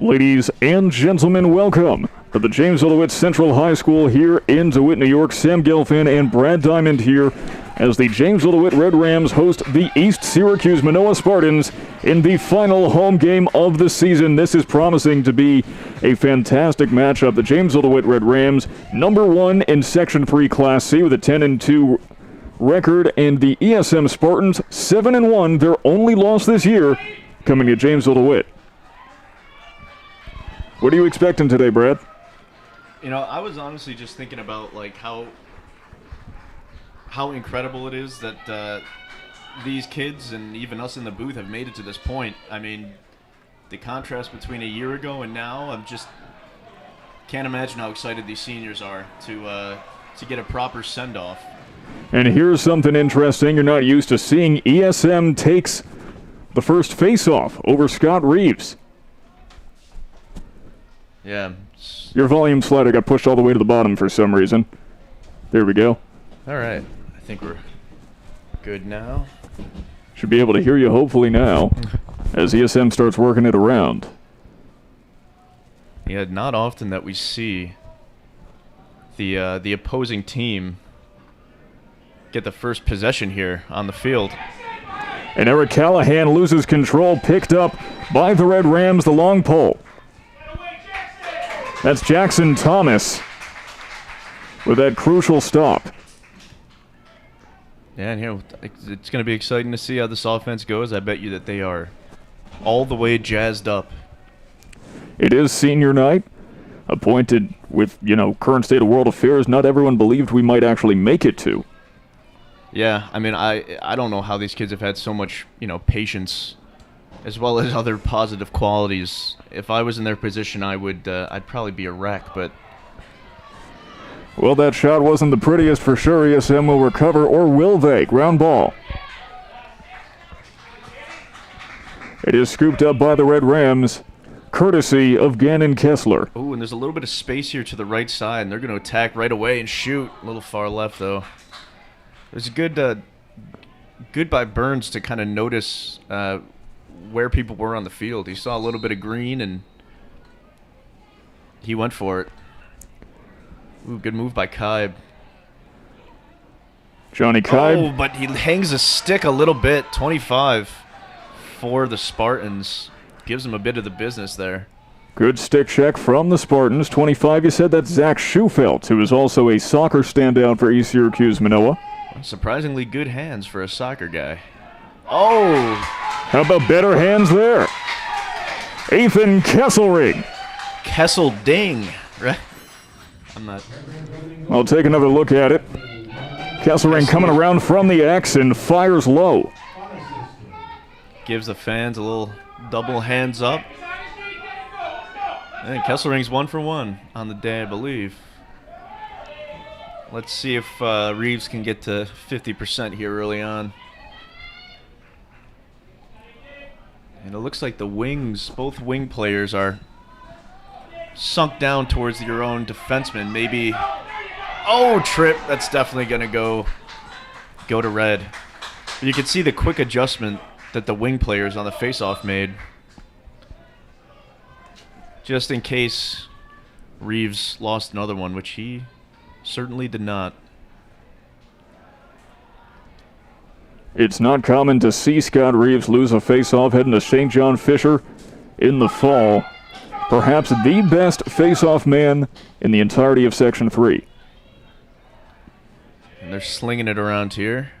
Ladies and gentlemen, welcome to the Jamesville-DeWitt Central High School here in DeWitt, New York. Sam Gelfand and Brad Diamond here as the Jamesville-DeWitt Red Rams host the East Syracuse-Minoa Spartans in the final home game of the season. This is promising to be a fantastic matchup. The Jamesville-DeWitt Red Rams, number one in Section 3 Class C with a 10-2 record, and the ESM Spartans 7-1, their only loss this year, coming to Jamesville-DeWitt. What are you expecting today, Brad? You know, I was honestly just thinking about like how incredible it is that these kids and even us in the booth have made it to this point. I mean, the contrast between a year ago and now, I'm just can't imagine how excited these seniors are to get a proper send-off. And here's something interesting you're not used to seeing. ESM takes the first face-off over Scott Reeves. Yeah. Your volume slider got pushed all the way to the bottom for some reason. There we go. All right. I think we're good now. Should be able to hear you hopefully now as ESM starts working it around. Yeah, not often that we see the opposing team get the first possession here on the field. And Eric Callahan loses control, picked up by the Red Rams, the long pole. That's Jackson Thomas with that crucial stop. Yeah, and here it's going to be exciting to see how this offense goes. I bet you that they are all the way jazzed up. It is senior night. Appointed with, current state of world affairs, not everyone believed we might actually make it to. Yeah, I mean, I don't know how these kids have had so much, patience as well as other positive qualities. If I was in their position, I'd probably be a wreck, but... Well, that shot wasn't the prettiest for sure. ESM will recover, or will they? Ground ball. It is scooped up by the Red Rams, courtesy of Gannon Kessler. Oh, and there's a little bit of space here to the right side, and they're going to attack right away and shoot. A little far left, though. It was good by Burns to kind of notice where people were on the field. He saw a little bit of green, and he went for it. Ooh, good move by Kaib. Johnny Kaib. Oh, but he hangs a stick a little bit. 25 for the Spartans. Gives him a bit of the business there. Good stick check from the Spartans. 25, you said that's Zach Schufelt, who is also a soccer standout for East Syracuse-Minoa. Surprisingly good hands for a soccer guy. Oh! How about better hands there? Ethan Kesselring. Kessel ding, right? I'm not. I'll take another look at it. Kesselring coming around from the X and fires low. Gives the fans a little double hands up. And Kesselring's 1 for 1 on the day, I believe. Let's see if Reeves can get to 50% here early on. And it looks like the wings, both wing players are sunk down towards your own defenseman. Maybe, oh, trip. That's definitely going to go to red. But you can see the quick adjustment that the wing players on the faceoff made. Just in case Reeves lost another one, which he certainly did not. It's not common to see Scott Reeves lose a faceoff heading to St. John Fisher in the fall. Perhaps the best faceoff man in the entirety of Section 3. And they're slinging it around here.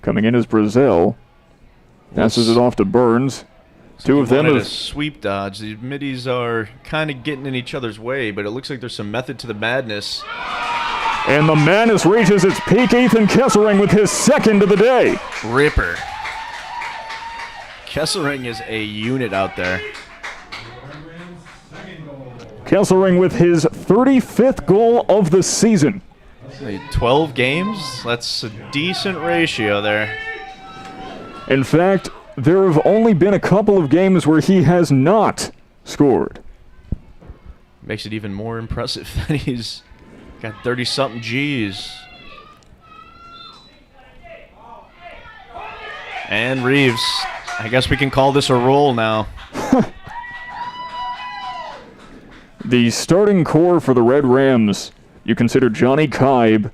Coming in is Brazil. Passes it off to Burns. Two of them have have a sweep dodge. The middies are kind of getting in each other's way, but it looks like there's some method to the madness. And the madness reaches its peak. Ethan Kesselring with his second of the day. Ripper. Kesselring is a unit out there. Kesselring with his 35th goal of the season. 12 games? That's a decent ratio there. In fact, there have only been a couple of games where he has not scored. Makes it even more impressive that he's got 30-something Gs. And Reeves, I guess we can call this a roll now. The starting core for the Red Rams, you consider Johnny Kibe,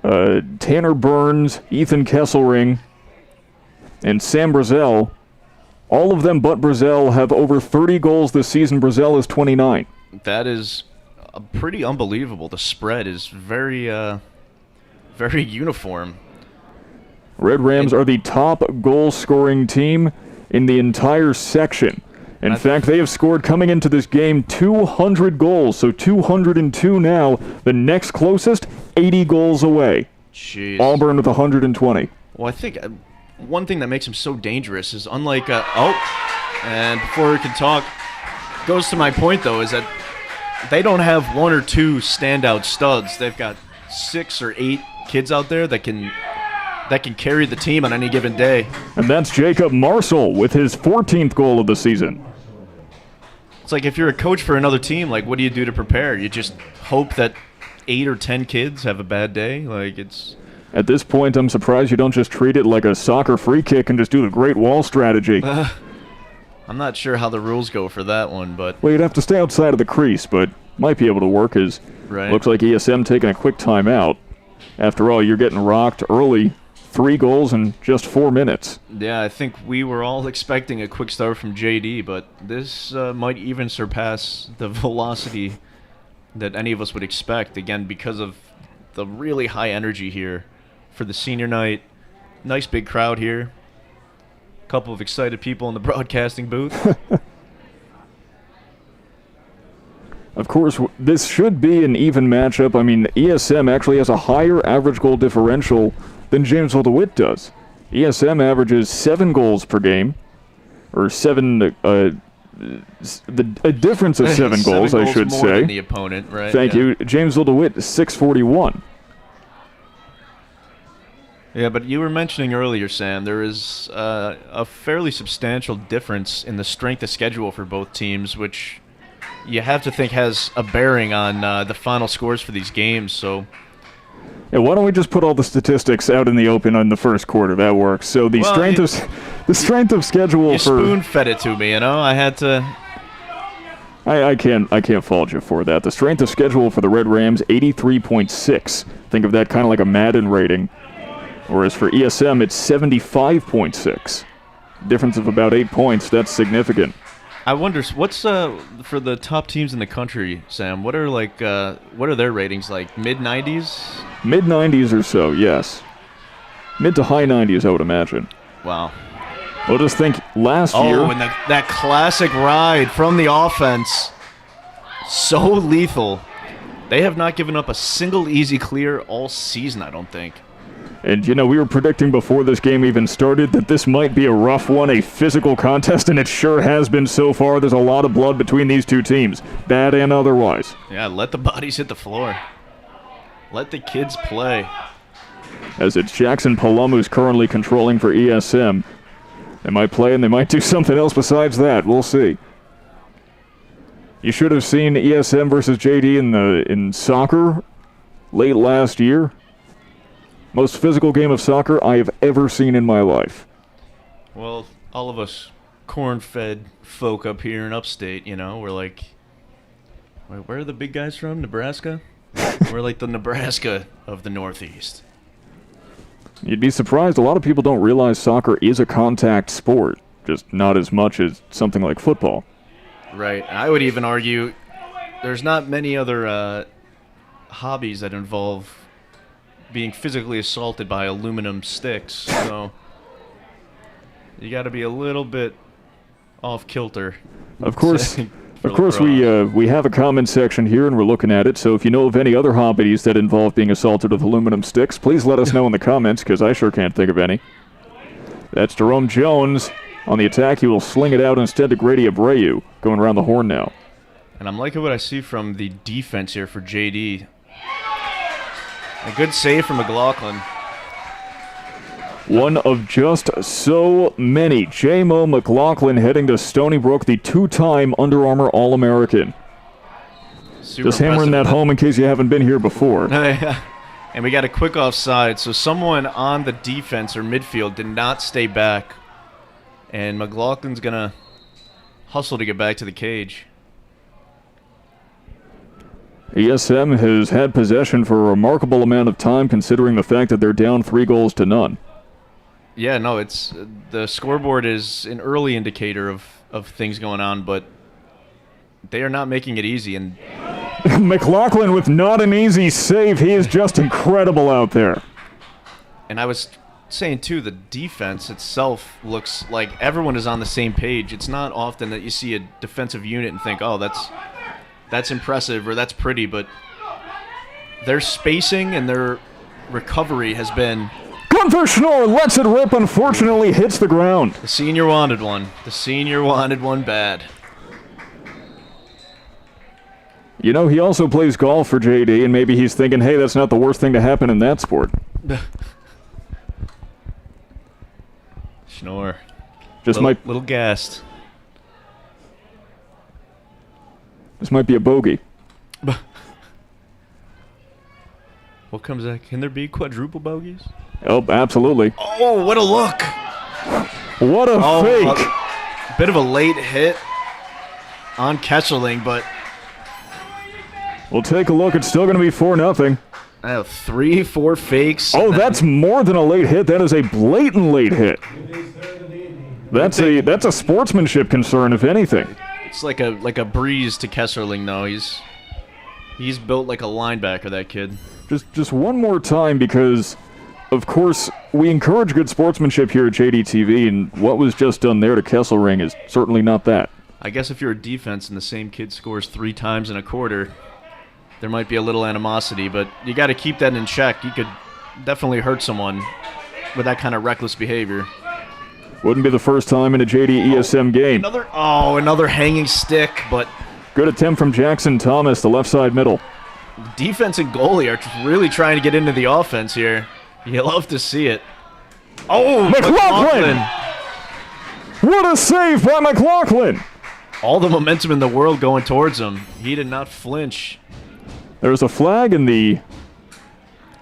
Tanner Burns, Ethan Kesselring, and Sam Brazel. All of them but Brazel have over 30 goals this season. Brazel is 29. That is pretty unbelievable. The spread is very uniform. Red Rams are the top goal-scoring team in the entire section. In fact, they have scored, coming into this game, 200 goals, so 202 now. The next closest, 80 goals away. Jeez. Auburn with 120. Well, I think one thing that makes him so dangerous is unlike... and before we can talk, goes to my point, though, is that they don't have one or two standout studs. They've got 6 or 8 kids out there that can carry the team on any given day. And that's Jacob Marshall with his 14th goal of the season. It's like if you're a coach for another team, like, what do you do to prepare? You just hope that 8 or 10 kids have a bad day? Like, it's... At this point, I'm surprised you don't just treat it like a soccer free kick and just do the Great Wall strategy. I'm not sure how the rules go for that one, but... Well, you'd have to stay outside of the crease, but might be able to work, as right. Looks like ESM taking a quick timeout. After all, you're getting rocked early. 3 goals in just 4 minutes. Yeah, I think we were all expecting a quick start from JD, but this might even surpass the velocity that any of us would expect, again, because of the really high energy here for the senior night. Nice big crowd here. A couple of excited people in the broadcasting booth. Of course, this should be an even matchup. I mean, ESM actually has a higher average goal differential than Jamesville-DeWitt does. ESM averages 7 goals per game, or 7, a difference of 7 goals, I should more say. Than the opponent, right? Thank you. Jamesville-DeWitt, 641. Yeah, but you were mentioning earlier, Sam, there is a fairly substantial difference in the strength of schedule for both teams, which you have to think has a bearing on the final scores for these games, so... Yeah, why don't we just put all the statistics out in the open in the first quarter? That works. So the strength of schedule you for... spoon-fed it to me, you know? I had to... I can't fault you for that. The strength of schedule for the Red Rams, 83.6. Think of that kind of like a Madden rating. Whereas for ESM, it's 75.6. Difference of about 8 points. That's significant. I wonder, what's for the top teams in the country, Sam? What are their ratings like? Mid-90s? Mid-90s or so, yes. Mid to high 90s, I would imagine. Wow. Well, just think last year. Oh, and that classic ride from the offense, so lethal. They have not given up a single easy clear all season, I don't think. And, you know, we were predicting before this game even started that this might be a rough one, a physical contest, and it sure has been so far. There's a lot of blood between these two teams, bad and otherwise. Yeah, let the bodies hit the floor. Let the kids play. As it's Jackson Palum who's currently controlling for ESM. They might play and they might do something else besides that. We'll see. You should have seen ESM versus JD in soccer late last year. Most physical game of soccer I have ever seen in my life. Well, all of us corn-fed folk up here in upstate, you know, we're like, where are the big guys from? Nebraska? We're like the Nebraska of the Northeast. You'd be surprised. A lot of people don't realize soccer is a contact sport, just not as much as something like football. Right. I would even argue there's not many other hobbies that involve being physically assaulted by aluminum sticks, so you got to be a little bit off kilter. Of course, we have a comment section here, and we're looking at it. So if you know of any other hobbies that involve being assaulted with aluminum sticks, please let us know in the comments, because I sure can't think of any. That's Jerome Jones on the attack. He will sling it out instead to Grady Abreu, going around the horn now. And I'm liking what I see from the defense here for JD. A good save from McLaughlin. One of just so many. J-Mo McLaughlin heading to Stony Brook, the 2-time Under Armour All-American. Just hammering that home in case you haven't been here before. And we got a quick offside, so someone on the defense or midfield did not stay back. And McLaughlin's going to hustle to get back to the cage. ESM has had possession for a remarkable amount of time considering the fact that they're down 3-0. Yeah, no, it's the scoreboard is an early indicator of things going on, but they are not making it easy. And McLaughlin with not an easy save. He is just incredible out there. And I was saying, too, the defense itself looks like everyone is on the same page. It's not often that you see a defensive unit and think, oh, that's impressive or that's pretty, but their spacing and their recovery has been... Gunther Schnorr lets it rip, unfortunately hits the ground. The senior wanted one. The senior wanted one bad. You know, he also plays golf for JD, and maybe he's thinking, hey, that's not the worst thing to happen in that sport. Schnorr. Just little gassed. This might be a bogey. What comes that? Can there be quadruple bogeys? Oh, absolutely. Oh, what a look. What a fake. A bit of a late hit on Kesselring, but... We'll take a look. It's still going to be 4-0. I have 3-4 fakes. Oh, that's more than a late hit. That is a blatant late hit. That's a sportsmanship concern, if anything. It's like a breeze to Kesselring, though. He's built like a linebacker, that kid. Just one more time, because, of course, we encourage good sportsmanship here at JDTV, and what was just done there to Kesselring is certainly not that. I guess if you're a defense and the same kid scores 3 times in a quarter, there might be a little animosity, but you got to keep that in check. You could definitely hurt someone with that kind of reckless behavior. Wouldn't be the first time in a JD ESM game. Another hanging stick, but... Good attempt from Jackson Thomas, the left side middle. Defense and goalie are really trying to get into the offense here. You love to see it. Oh, McLaughlin! What a save by McLaughlin! All the momentum in the world going towards him. He did not flinch. There's a flag, and the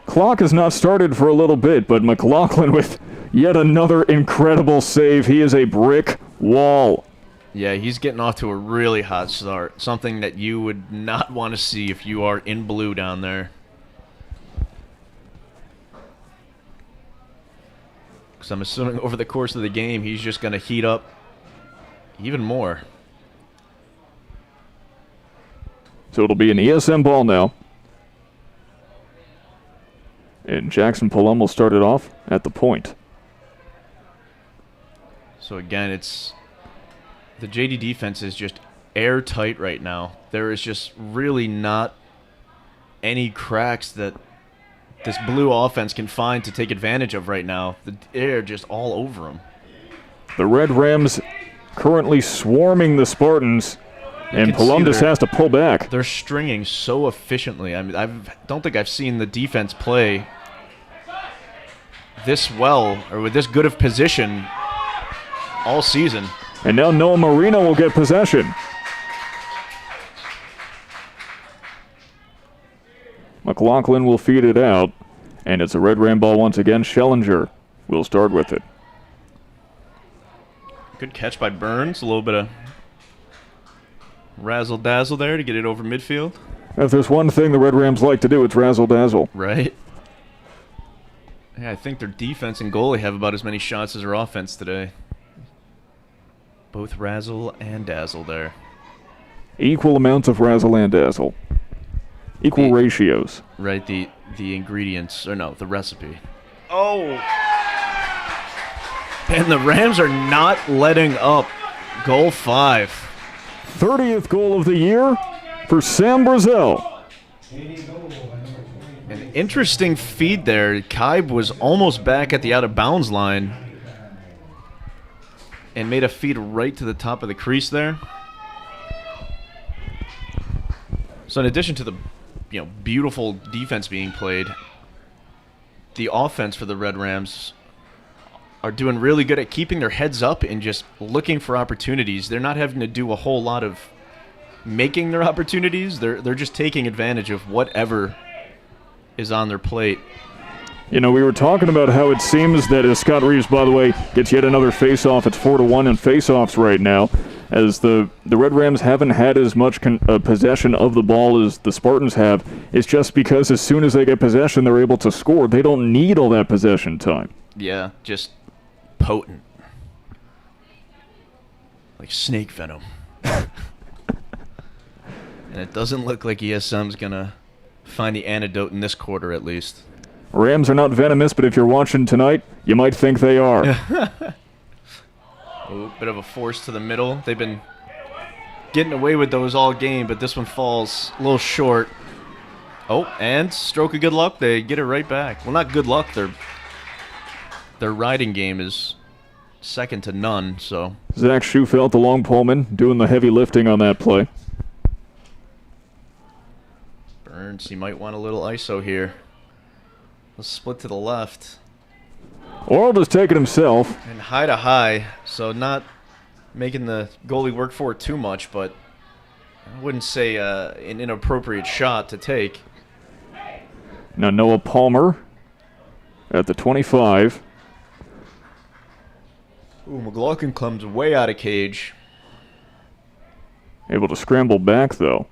clock has not started for a little bit, but McLaughlin with yet another incredible save. He is a brick wall. Yeah, he's getting off to a really hot start. Something that you would not want to see if you are in blue down there. Because I'm assuming over the course of the game, he's just going to heat up even more. So it'll be an ESM ball now. And Jackson Palum will start it off at the point. So again, the JD defense is just airtight right now. There is just really not any cracks that this blue offense can find to take advantage of right now. They're just all over them. The Red Rams currently swarming the Spartans. And Palum just has to pull back. They're stringing so efficiently. I mean, I don't think I've seen the defense play this well or with this good of position all season. And now Noah Marino will get possession. McLaughlin will feed it out. And it's a Red Ram ball once again. Schellinger will start with it. Good catch by Burns. A little bit of razzle-dazzle there to get it over midfield. If there's one thing the Red Rams like to do, it's razzle-dazzle. Right. Yeah, I think their defense and goalie have about as many shots as their offense today. Both razzle and dazzle there. Equal amounts of razzle and dazzle. Equal ratios. Right, the ingredients, or no, the recipe. Oh! And the Rams are not letting up. Goal 5. 30th goal of the year for Sam Brazel. An interesting feed there. Kaib was almost back at the out-of-bounds line and made a feed right to the top of the crease there. So in addition to the beautiful defense being played, the offense for the Red Rams are doing really good at keeping their heads up and just looking for opportunities. They're not having to do a whole lot of making their opportunities. They're just taking advantage of whatever is on their plate. We were talking about how it seems that as Scott Reeves, by the way, gets yet another face-off. It's 4-1 in face-offs right now. as the Red Rams haven't had as much possession of the ball as the Spartans have. It's just because as soon as they get possession, they're able to score. They don't need all that possession time. Yeah, just potent. Like snake venom. And it doesn't look like ESM's going to find the antidote in this quarter, at least. Rams are not venomous, but if you're watching tonight, you might think they are. Ooh, bit of a force to the middle. They've been getting away with those all game, but this one falls a little short. Oh, and stroke of good luck, they get it right back. Well, not good luck. Their riding game is second to none, so. Zach Schufelt, the long poleman, doing the heavy lifting on that play. Burns, he might want a little ISO here. Let's split to the left. Or just take it himself. And high to high, so not making the goalie work for it too much, but I wouldn't say an inappropriate shot to take. Now Noah Palmer at the 25. Ooh, McLaughlin comes way out of cage. Able to scramble back, though.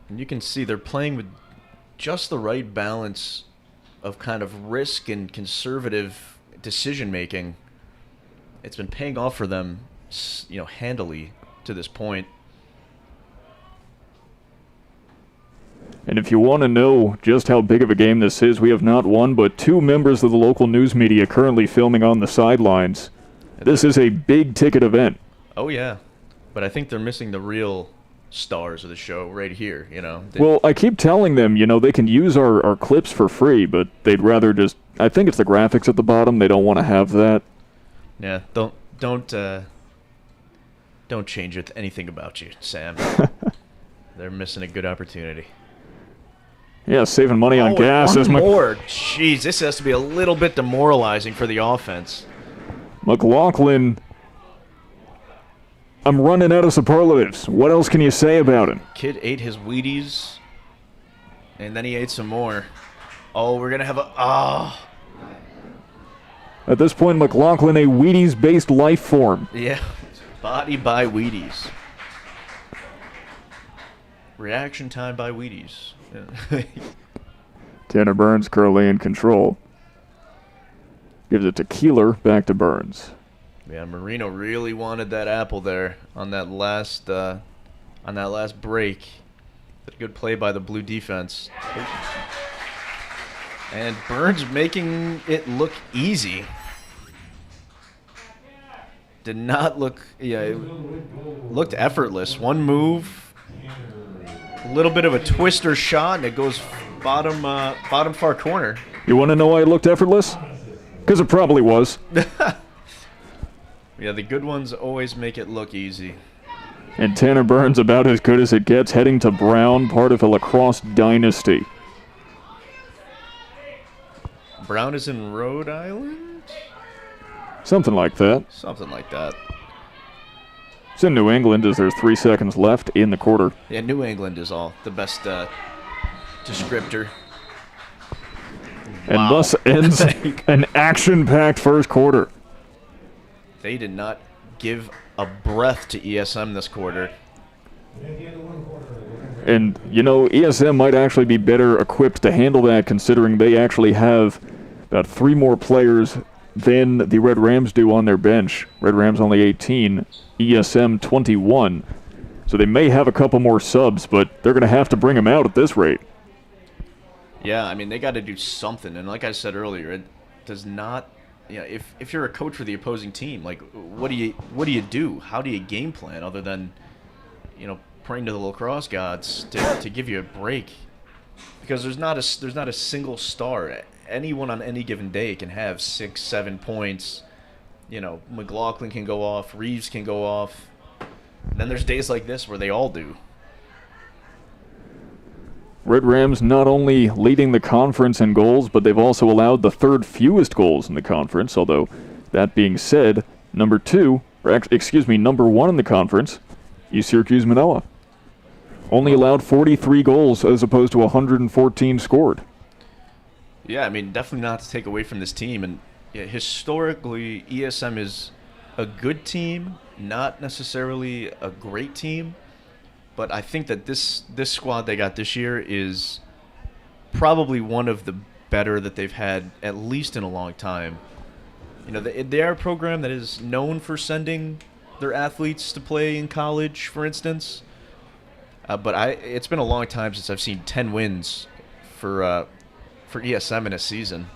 And you can see they're playing with just the right balance of kind of risk and conservative decision making. It's been paying off for them, handily to this point. And if you want to know just how big of a game this is, we have not one but two members of the local news media currently filming on the sidelines. This is a big-ticket event. Oh, yeah. But I think they're missing the real stars of the show right here, Well, I keep telling them, they can use our clips for free, but they'd rather just, I think it's the graphics at the bottom, they don't want to have that. Yeah, don't change anything about you, Sam. They're missing a good opportunity. Yeah, saving money on gas. One more. Jeez, this has to be a little bit demoralizing for the offense. McLaughlin, I'm running out of superlatives. What else can you say about him? Kid ate his Wheaties, and then he ate some more. Oh, we're going to have At this point, McLaughlin, a Wheaties-based life form. Yeah, body by Wheaties. Reaction time by Wheaties. Tanner Burns currently in control. Gives it to Keeler, back to Burns. Yeah, Marino really wanted that apple there on that last break. A good play by the blue defense. And Burns making it look easy. Did not look, it looked effortless. One move, a little bit of a twister shot, and it goes bottom far corner. You want to know why it looked effortless? Because it probably was. Yeah, the good ones always make it look easy. And Tanner Burns about as good as it gets, heading to Brown, part of a Lacrosse dynasty. Brown is in Rhode Island? Something like that. Something like that. It's in New England as there's 3 seconds left in the quarter. Yeah, New England is all the best descriptor. And thus ends an action-packed first quarter. They did not give a breath to ESM this quarter. And, ESM might actually be better equipped to handle that, considering they actually have about 3 more players than the Red Rams do on their bench. Red Rams only 18, ESM 21. So they may have a couple more subs, but they're going to have to bring them out at this rate. Yeah, I mean, they got to do something. And like I said earlier, it does not... if you're a coach for the opposing team, like, what do you do? How do you game plan other than, praying to the lacrosse gods to give you a break? Because there's not a single star. Anyone on any given day can have 6-7 points. McLaughlin can go off, Reeves can go off. And then there's days like this where they all do. Red Rams not only leading the conference in goals, but they've also allowed the third fewest goals in the conference, although that being said, number 1 in the conference is Syracuse-Minoa. Only allowed 43 goals as opposed to 114 scored. Yeah, I mean, definitely not to take away from this team. And historically, ESM is a good team, not necessarily a great team, but I think that this squad they got this year is probably one of the better that they've had at least in a long time. You know, they are a program that is known for sending their athletes to play in college, for instance. But it's been a long time since I've seen 10 wins for ESM in a season.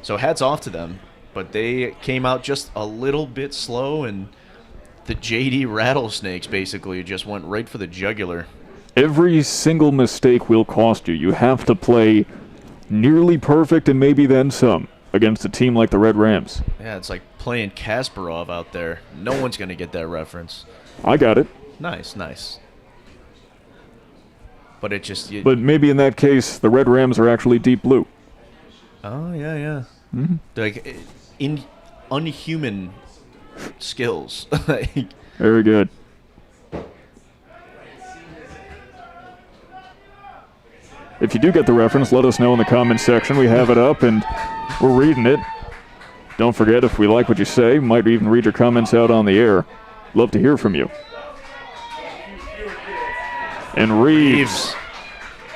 So hats off to them. But they came out just a little bit slow, and the JD Rattlesnakes basically just went right for the jugular. Every single mistake will cost you. You have to play nearly perfect and maybe then some against a team like the Red Rams. Yeah, it's like playing Kasparov out there. No one's going to get that reference. I got it. Nice. But it just... But maybe in that case, the Red Rams are actually deep blue. Oh, yeah. Mm-hmm. Like, unhuman skills. Very good. If you do get the reference, let us know in the comments section. We have it up, and we're reading it. Don't forget, if we like what you say, might even read your comments out on the air. Love to hear from you. And Reeves.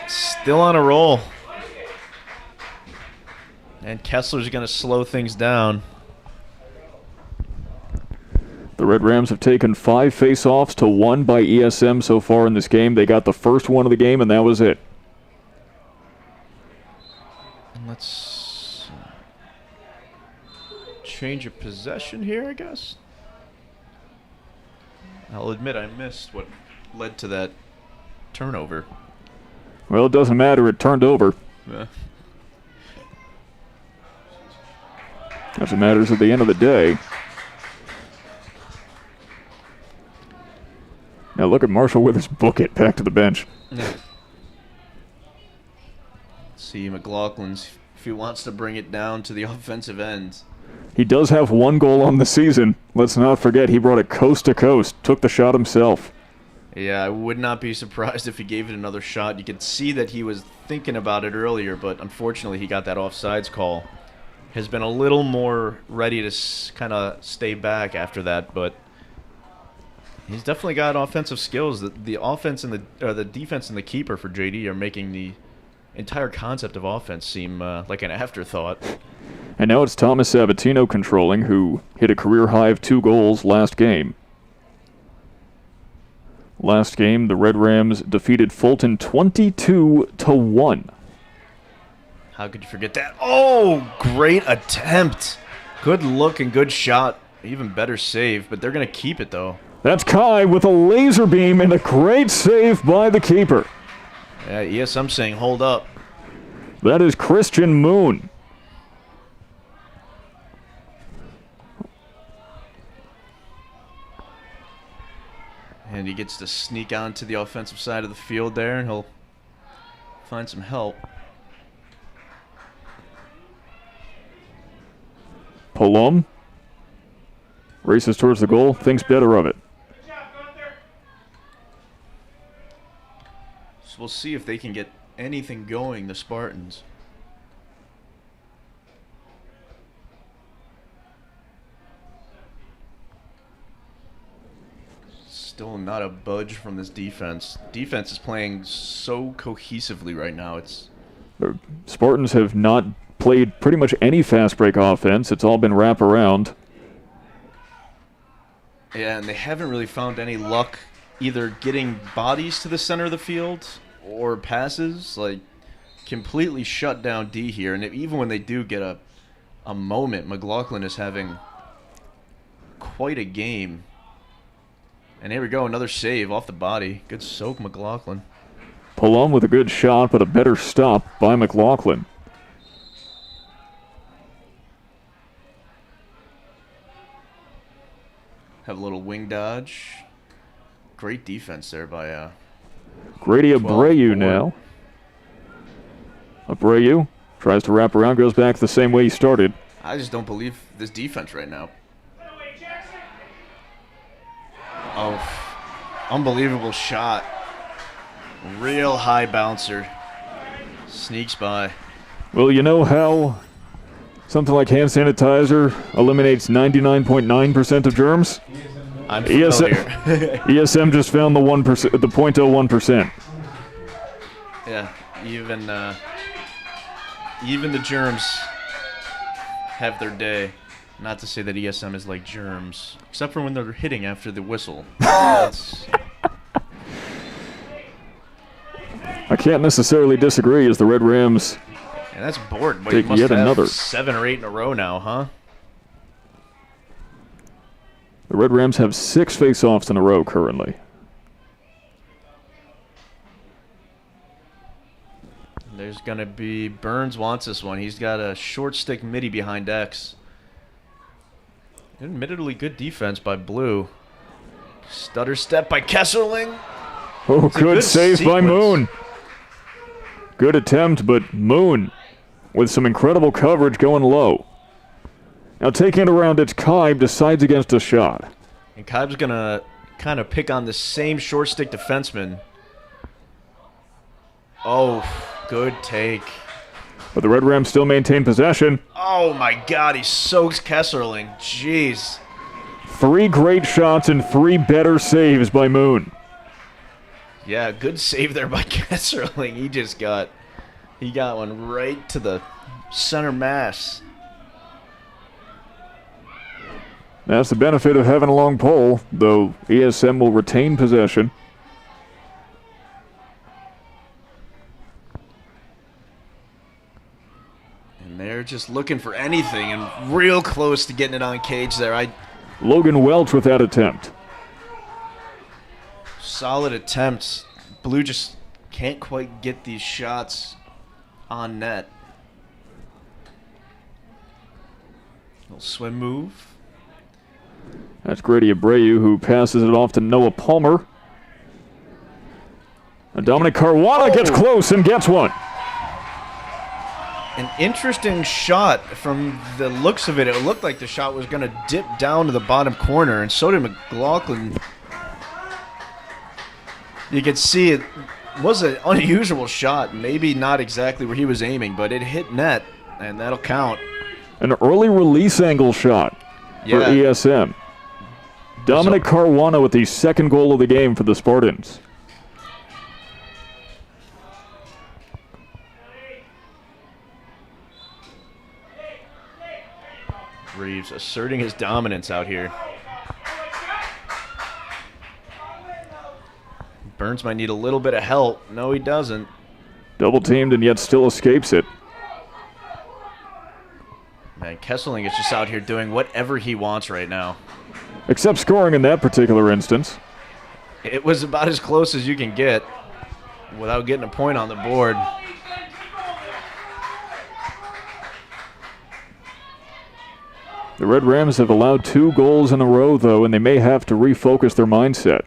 Still on a roll. And Kessler's going to slow things down. The Red Rams have taken 5 face-offs to 1 by ESM so far in this game. They got the first one of the game, and that was it. Let's change of possession here, I guess. I'll admit I missed what led to that turnover. Well, it doesn't matter. It turned over. Yeah. That's what matters at the end of the day. Now look at Marshall Withers book it back to the bench. See McLaughlin's if he wants to bring it down to the offensive end. He does have 1 goal on the season. Let's not forget he brought it coast to coast, took the shot himself. Yeah, I would not be surprised if he gave it another shot. You could see that he was thinking about it earlier, but unfortunately he got that offsides call. Has been a little more ready to kind of stay back after that, but he's definitely got offensive skills. The offense and the defense and the keeper for JD are making the entire concept of offense seem like an afterthought. And now it's Thomas Sabatino controlling, who hit a career high of 2 goals last game. Last game, the Red Rams defeated Fulton 22-1. How could you forget that? Oh, great attempt. Good look and good shot. Even better save, but they're going to keep it, though. That's Kai with a laser beam and a great save by the keeper. Yeah, yes, I'm saying hold up. That is Christian Moon. And he gets to sneak onto the offensive side of the field there, and he'll find some help. Polom races towards the goal, thinks better of it. So we'll see if they can get anything going, the Spartans. Still not a budge from this defense. Defense is playing so cohesively right now. The Spartans have not played pretty much any fast break offense. It's all been wrap around. Yeah, and they haven't really found any luck either getting bodies to the center of the field or passes. Like, completely shut down D here. And even when they do get a moment, McLaughlin is having quite a game. And here we go, another save off the body. Good soak, McLaughlin. Polom with a good shot, but a better stop by McLaughlin. Have a little wing dodge. Great defense there by Grady Abreu now. Abreu tries to wrap around, goes back the same way he started. I just don't believe this defense right now. Oh, unbelievable shot. Real high bouncer. Sneaks by. Well, you know how Something like hand sanitizer eliminates 99.9% of germs. I'm familiar. ESM just found the 1%, the 0.01%. Yeah, even the germs have their day. Not to say that ESM is like germs, except for when they're hitting after the whistle. I can't necessarily disagree as the Red Rams And that's bored. But take you must yet have another 7 or 8 in a row now, huh? The Red Rams have 6 face-offs in a row currently. There's going to be... Burns wants this one. He's got a short stick midi behind X. Admittedly good defense by Blue. Stutter step by Kesselring. Oh, good save by Moon. Good attempt, but Moon with some incredible coverage going low. Now taking it around, it's Kaib, decides against a shot. And Kaib's going to kind of pick on the same short stick defenseman. Oh, good take. But the Red Rams still maintain possession. Oh my God, he soaks Kesselring. Jeez. 3 great shots and 3 better saves by Moon. Yeah, good save there by Kesselring. He got one right to the center mass. That's the benefit of having a long pole, though ESM will retain possession. And they're just looking for anything and real close to getting it on cage there. Logan Welch with that attempt. Solid attempts. Blue just can't quite get these shots on net. Little swim move. That's Grady Abreu, who passes it off to Noah Palmer. And Dominic Caruana gets close and gets one. An interesting shot from the looks of it. It looked like the shot was going to dip down to the bottom corner, and so did McLaughlin. You could see it was an unusual shot. Maybe not exactly where he was aiming, but it hit net, and that'll count. An early release angle shot for ESM. Dominic Caruana with the second goal of the game for the Spartans. Reeves asserting his dominance out here. Burns might need a little bit of help. No, he doesn't. Double teamed and yet still escapes it. Man, Kesselring is just out here doing whatever he wants right now. Except scoring in that particular instance. It was about as close as you can get without getting a point on the board. The Red Rams have allowed 2 goals in a row, though, and they may have to refocus their mindset.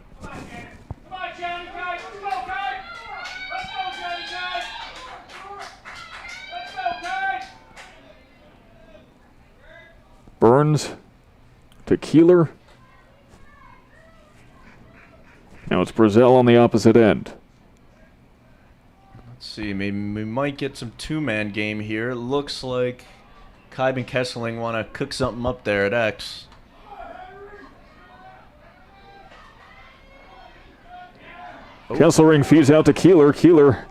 Burns to Keeler. Now it's Brazel on the opposite end. Let's see, maybe we might get some 2-man game here. It looks like Kaib and Kesselring want to cook something up there at X. Oh. Kesselring feeds out to Keeler. Keeler.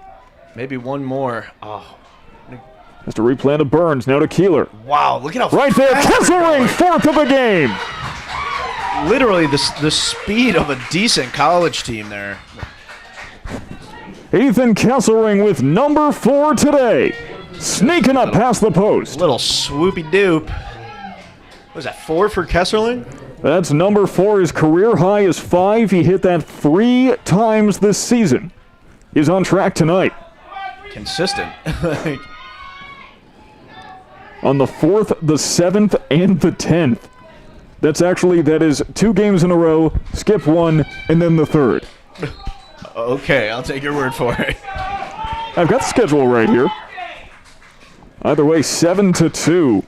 Maybe one more. Oh. Has to replant to Burns. Now to Keeler. Wow, look at how right there, Kesselring, 4th of the game. Literally the speed of a decent college team there. Ethan Kesselring with number 4 today. Sneaking up past the post. Little swoopy doop. Was that 4 for Kesselring? That's number 4. His career high is 5. He hit that 3 times this season. He's on track tonight. Consistent. On the 4th, the 7th, and the 10th. That is 2 games in a row, skip 1, and then the 3rd. Okay, I'll take your word for it. I've got the schedule right here. Either way, 7-2.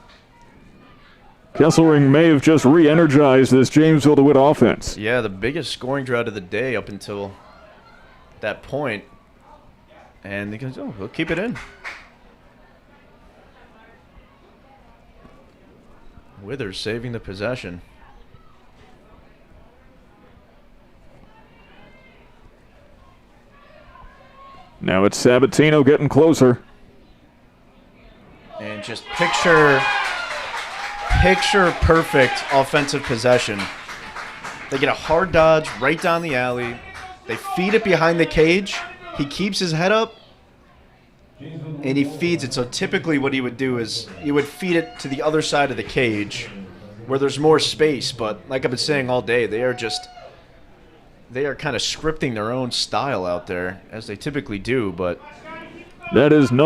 Kesselring may have just re-energized this Jamesville-DeWitt offense. Yeah, the biggest scoring drought of the day up until that point. And they go, oh, we'll keep it in. Withers saving the possession. Now it's Sabatino getting closer. And just picture perfect offensive possession. They get a hard dodge right down the alley. They feed it behind the cage. He keeps his head up, and he feeds it. So typically what he would do is he would feed it to the other side of the cage where there's more space. But like I've been saying all day, they are kind of scripting their own style out there, as they typically do. But that is the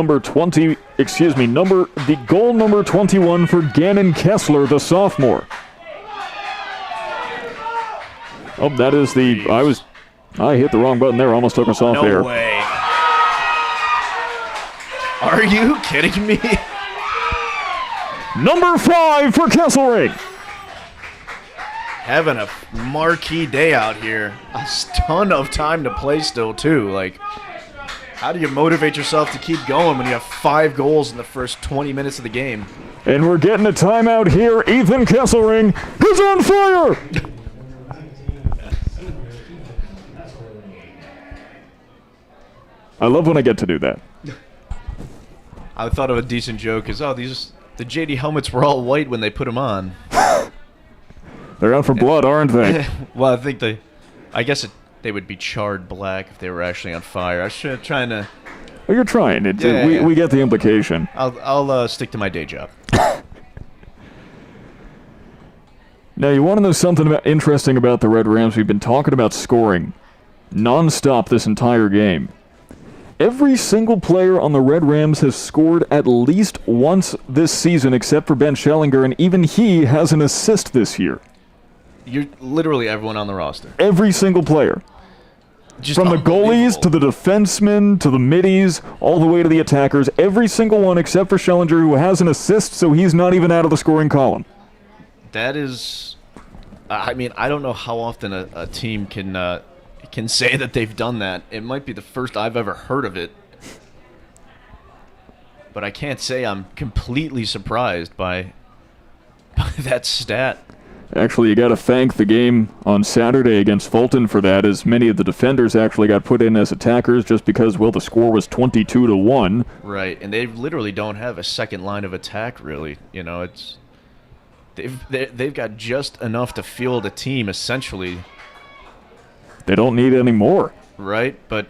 goal number 21 for Gannon Kessler, the sophomore. Oh, that is I hit the wrong button there, almost took us off air. No way. Are you kidding me? Number 5 for Kesselring. Having a marquee day out here. A ton of time to play still, too. Like, how do you motivate yourself to keep going when you have 5 goals in the first 20 minutes of the game? And we're getting a timeout here. Ethan Kesselring is on fire! I love when I get to do that. I thought of a decent joke is, the JD helmets were all white when they put them on. They're out for blood, aren't they? Well, I guess they would be charred black if they were actually on fire. I was trying to. Well, you're trying. We get the implication. I'll stick to my day job. Now, you want to know something interesting about the Red Rams? We've been talking about scoring nonstop this entire game. Every single player on the Red Rams has scored at least once this season, except for Ben Schellinger, and even he has an assist this year. You're literally everyone on the roster. Every single player. Just from the goalies to the defensemen to the middies, all the way to the attackers, every single one except for Schellinger, who has an assist, so he's not even out of the scoring column. That is, I don't know how often a team can say that they've done that. It might be the first I've ever heard of it. But I can't say I'm completely surprised by that stat. Actually, you got to thank the game on Saturday against Fulton for that, as many of the defenders actually got put in as attackers just because, the score was 22-1. Right, and they literally don't have a second line of attack, really. They've got just enough to field a team, essentially. They don't need any more. Right, but,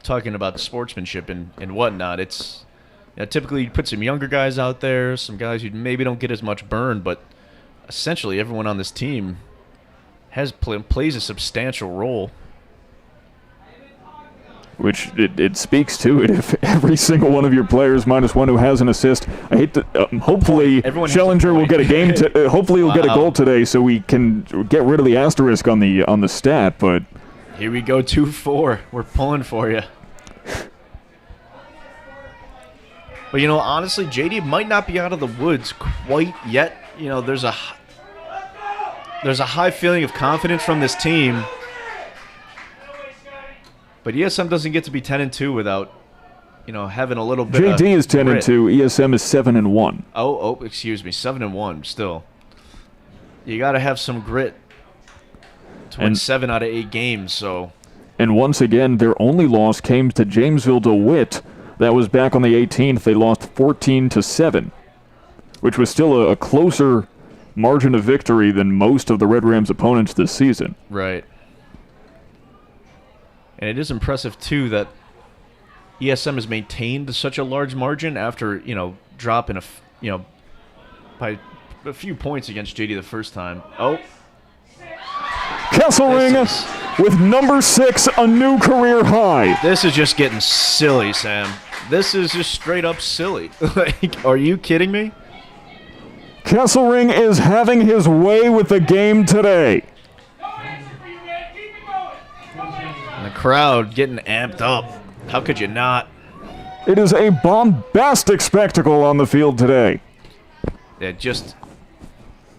talking about the sportsmanship and whatnot, it's typically you put some younger guys out there, some guys who maybe don't get as much burn, but essentially everyone on this team plays a substantial role. Which it speaks to it. If every single one of your players minus one who has an assist, I hate to. Hopefully, Schellinger will get a game. Hopefully, he'll get a goal today, so we can get rid of the asterisk on the stat. But here we go, 2-4. We're pulling for you. But honestly, JD might not be out of the woods quite yet. There's a high feeling of confidence from this team. But ESM doesn't get to be 10-2 without, having a little bit of JD is 10-2. ESM is 7-1. Oh, excuse me, 7-1 still. You got to have some grit to win 7 out of 8 games. So. And once again, their only loss came to Jamesville-DeWitt. That was back on the 18th. They lost 14-7, which was still a closer margin of victory than most of the Red Rams' opponents this season. Right. And it is impressive, too, that ESM has maintained such a large margin after, dropping by a few points against JD the first time. Oh. Kesselring with number 6, a new career high. This is just getting silly, Sam. This is just straight up silly. Are you kidding me? Kesselring is having his way with the game today. And the crowd getting amped up. How could you not? It is a bombastic spectacle on the field today. Yeah,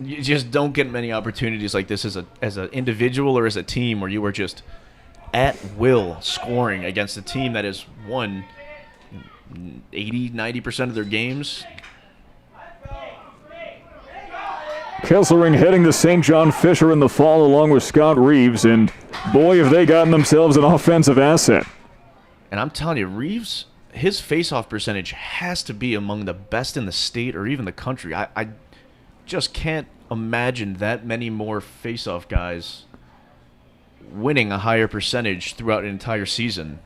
you just don't get many opportunities like this as an individual or as a team where you are just at will scoring against a team that has won 80-90% of their games. Kesselring heading to St. John Fisher in the fall along with Scott Reeves, and boy, have they gotten themselves an offensive asset. And I'm telling you, Reeves, his face-off percentage has to be among the best in the state or even the country. I just can't imagine that many more face-off guys winning a higher percentage throughout an entire season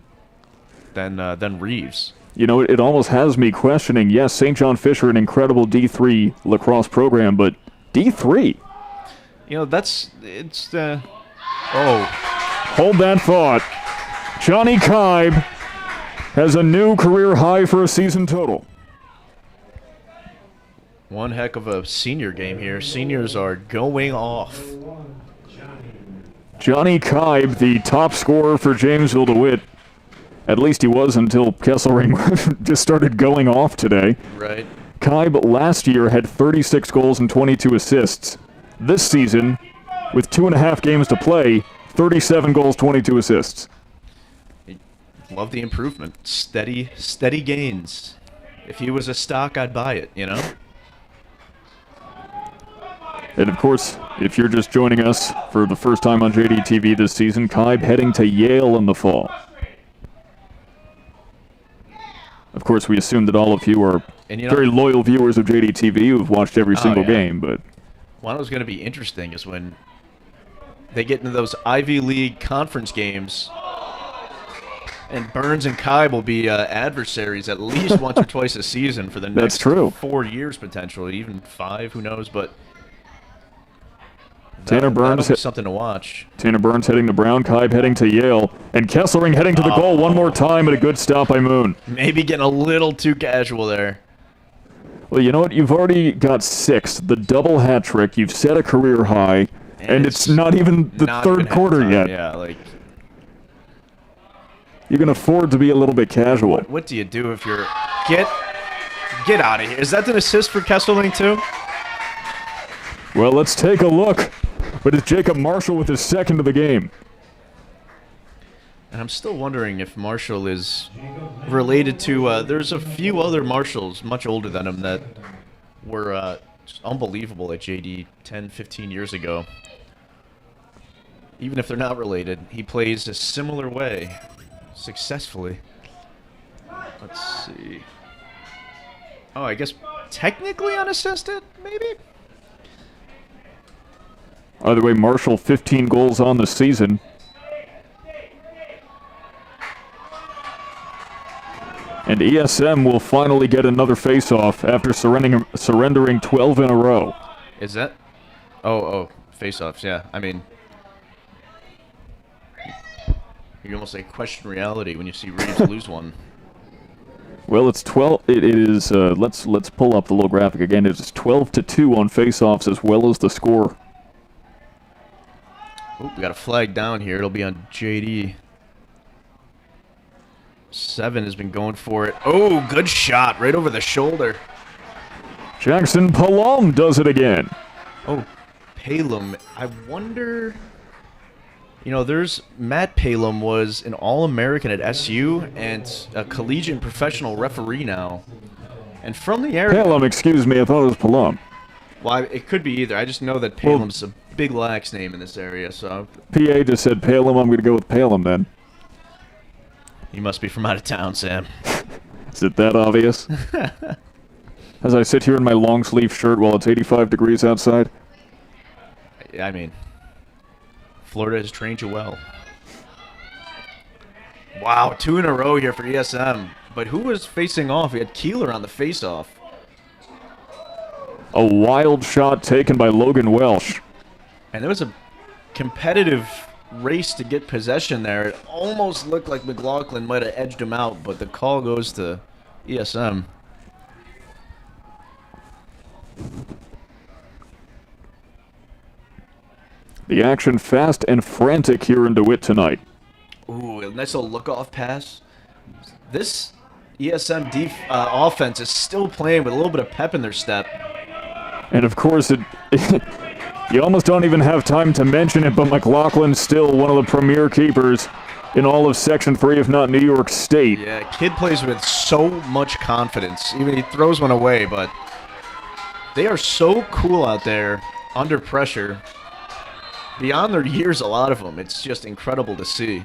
than Reeves. You know, it almost has me questioning, yes, St. John Fisher, an incredible D3 lacrosse program, but D3? You know, oh. Hold that thought. Johnny Kibe has a new career high for a season total. One heck of a senior game here. Seniors are going off. Johnny Kibe, the top scorer for Jamesville-DeWitt. At least he was until Kesselring just started going off today. Right. Kibe last year had 36 goals and 22 assists. This season, with 2.5 games to play, 37 goals, 22 assists. Love the improvement. Steady gains. If he was a stock, I'd buy it, you know? And of course, if you're just joining us for the first time on JDTV this season, Kibe heading to Yale in the fall. Of course, we assume that all of you are very loyal viewers of JDTV who have watched every single game, but... What was going to be interesting is when they get into those Ivy League conference games, and Burns and Kibe will be adversaries at least once or twice a season for the next 4 years, potentially, even 5, who knows, but... Tanner Burns be something to watch. Tanner Burns heading to Brown, Kibe heading to Yale, and Kesselring heading to the goal one more time, and a good stop by Moon. Maybe getting a little too casual there. Well, you know what? You've already got 6, the double hat trick. You've set a career high, and it's not even the third quarter yet. Yeah, like you can afford to be a little bit casual. What do you do if you're get out of here? Is that an assist for Kesselring too? Well, let's take a look. But it's Jacob Marshall with his second of the game. And I'm still wondering if Marshall is related to... there's a few other Marshalls much older than him that were just unbelievable at JD 10, 15 years ago. Even if they're not related, he plays a similar way successfully. Let's see. Oh, I guess technically unassisted, maybe? Either way, Marshall 15 goals on the season. And ESM will finally get another face-off after surrendering 12 in a row. Is that? Oh, face-offs, yeah. I mean, you almost like question reality when you see Reeves lose one. Well, it's 12. It is. Let's pull up the little graphic again. It's 12-2 on face-offs as well as the score. Oh, we got a flag down here. It'll be on JD. 7 has been going for it. Oh, good shot. Right over the shoulder. Jackson Palom does it again. Oh, Palom. I wonder... You know, Matt Palom was an All-American at SU and a collegiate professional referee now. And from the area... Palom, excuse me. I thought it was Palom. Well, it could be either. I just know that Palom's a big lax name in this area, so... PA just said Palom. I'm going to go with Palom then. You must be from out of town, Sam. Is it that obvious? As I sit here in my long sleeve shirt while it's 85 degrees outside. I mean, Florida has trained you well. Wow, 2 in a row here for ESM. But who was facing off? We had Keeler on the face-off. A wild shot taken by Logan Welsh. And there was a competitive race to get possession there. It almost looked like McLaughlin might have edged him out, but the call goes to ESM. The action fast and frantic here in DeWitt tonight. Ooh, a nice little look-off pass. This ESM offense is still playing with a little bit of pep in their step. And of course, you almost don't even have time to mention it, but McLaughlin's still one of the premier keepers in all of Section 3, if not New York State. Yeah, kid plays with so much confidence. Even he throws one away, but they are so cool out there. under pressure. Beyond their years, a lot of them. It's just incredible to see.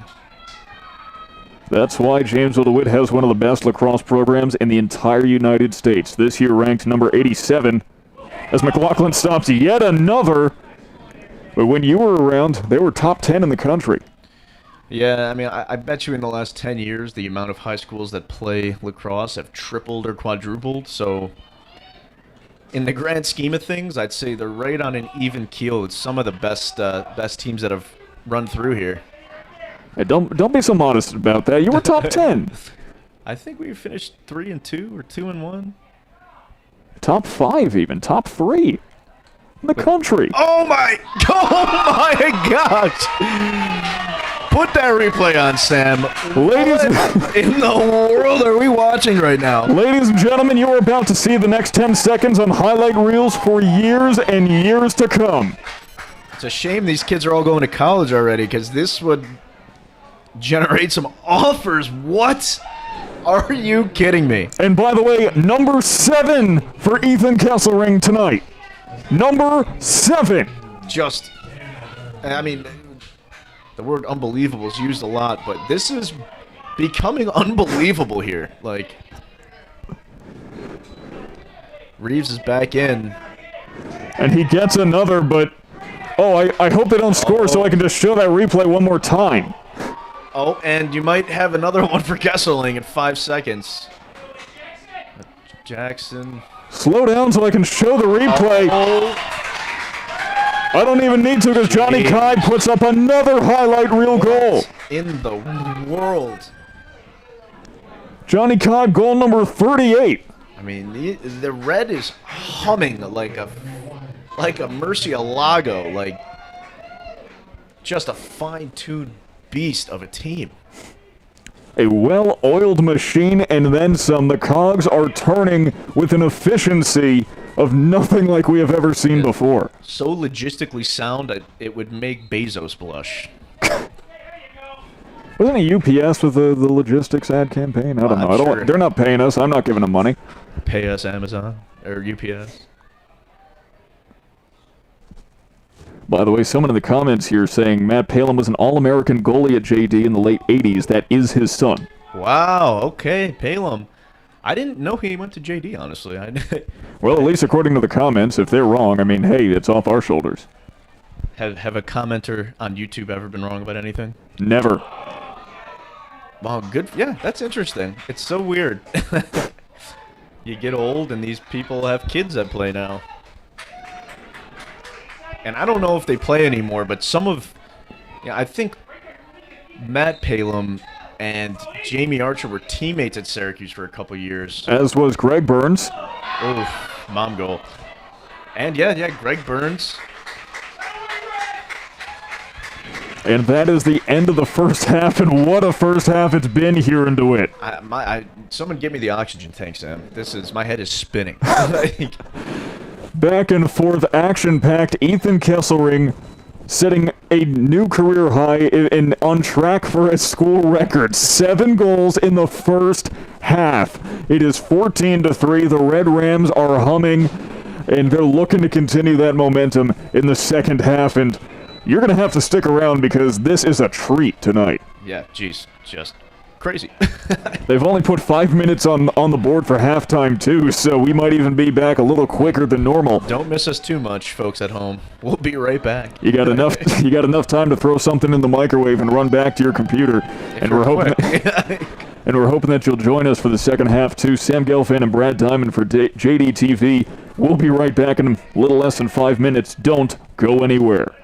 That's why Jamesville-DeWitt has one of the best lacrosse programs in the entire United States. This year ranked number 87. As McLaughlin stops yet another. But when you were around, they were top 10 in the country. Yeah, I mean, I bet you in the last 10 years, the amount of high schools that play lacrosse have tripled or quadrupled. So, in the grand scheme of things, I'd say they're right on an even keel with some of the best teams that have run through here. Hey, don't be so modest about that. You were top 10. I think we finished 3-2 or 2-1. Top 5 even. Top 3 in the country. Oh my gosh! Put that replay on, Sam. Ladies what in the world are we watching right now? Ladies and gentlemen, you are about to see the next 10 seconds on highlight reels for years and years to come. It's a shame these kids are all going to college already, because this would generate some offers. What? Are you kidding me? And by the way, number 7 for Ethan Kesselring tonight. Number 7. Just, I mean, the word unbelievable is used a lot, but this is becoming unbelievable here. Like, Reeves is back in. And he gets another, but, oh, I hope they don't score so I can just show that replay one more time. Oh, and you might have another one for Kesselring in 5 seconds. Jackson. Slow down so I can show the replay. I don't even need to because Johnny Kai puts up another highlight reel goal. In the world. Johnny Kai, goal number 38. I mean, the red is humming like a Murcielago, like just a fine-tuned beast of a team. A well-oiled machine and then some. The cogs are turning with an efficiency of nothing like we have ever seen before. So logistically sound that it would make Bezos blush. Wasn't it UPS with the logistics ad campaign? I don't know. Sure. They're not paying us. I'm not giving them money. Pay us, Amazon or UPS. By the way, someone in the comments here saying Matt Palin was an All-American goalie at JD in the late 80s. That is his son. Wow, okay, Palin. I didn't know he went to JD, honestly. Well, at least according to the comments, if they're wrong, I mean, hey, it's off our shoulders. Have a commenter on YouTube ever been wrong about anything? Never. Wow, good. Yeah, that's interesting. It's so weird. You get old and these people have kids that play now. And I don't know if they play anymore, but some of, I think Matt Palin and Jamie Archer were teammates at Syracuse for a couple years. As was Greg Burns. Oh, mom goal. And yeah, Greg Burns. And that is the end of the first half, and what a first half it's been here in DeWitt. Someone give me the oxygen tank, Sam. My head is spinning. Back and forth, action-packed. Ethan Kesselring setting a new career high and on track for a school record. 7 goals in the first half. It is 14-3. The Red Rams are humming, and they're looking to continue that momentum in the second half. And you're going to have to stick around because this is a treat tonight. Yeah, geez, just crazy. They've only put 5 minutes on the board for halftime, too, so we might even be back a little quicker than normal. Don't miss us too much, folks at home. We'll be right back. You got enough time to throw something in the microwave and run back to your computer. And we're hoping that you'll join us for the second half, too. Sam Gelfand and Brad Diamond for JD TV. We'll be right back in a little less than 5 minutes. Don't go anywhere.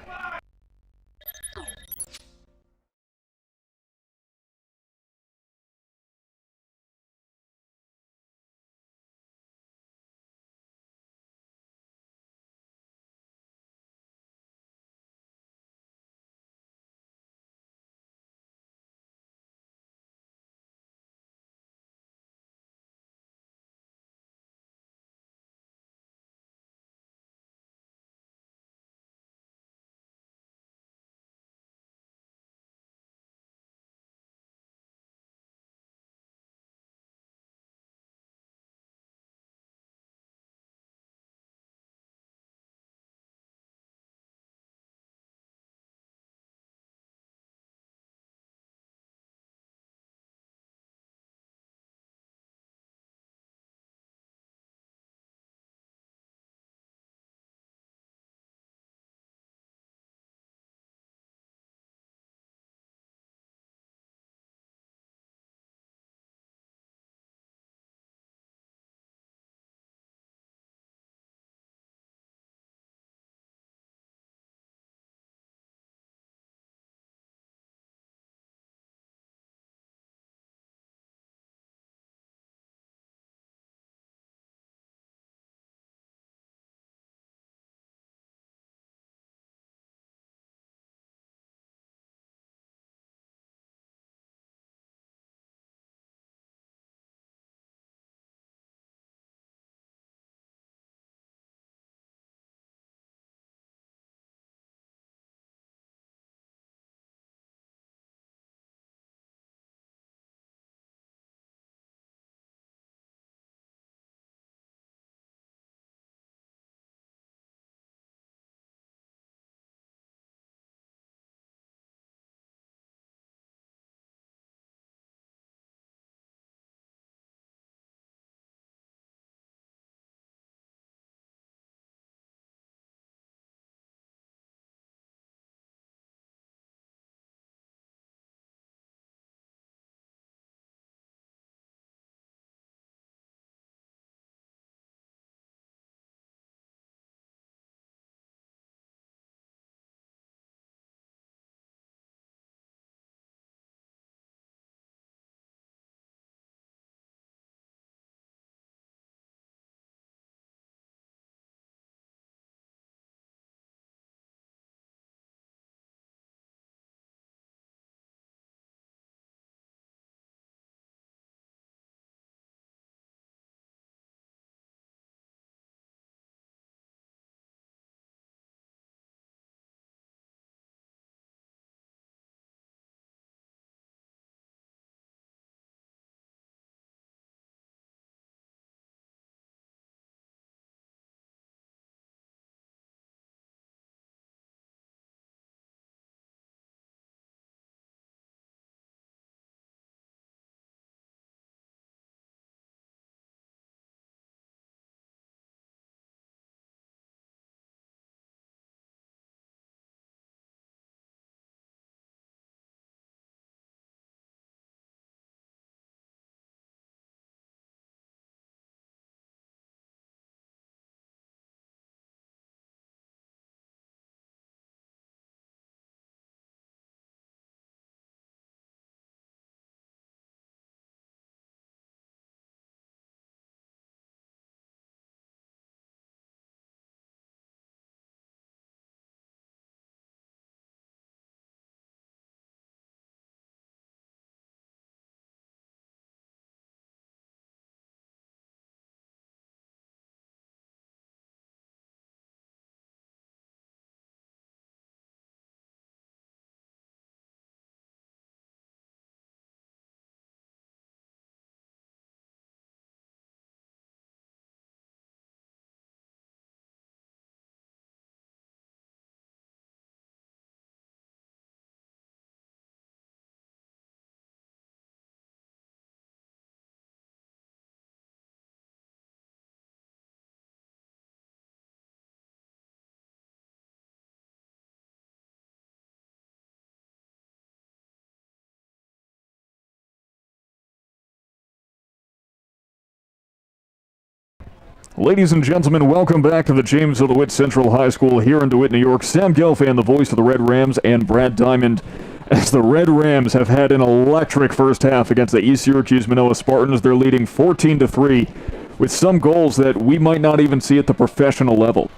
Ladies and gentlemen, welcome back to the Jamesville-DeWitt Central High School here in DeWitt, New York. Sam Gelfand, the voice of the Red Rams, and Brad Diamond, as the Red Rams have had an electric first half against the East Syracuse-Minoa Spartans. They're leading 14-3 with some goals that we might not even see at the professional level.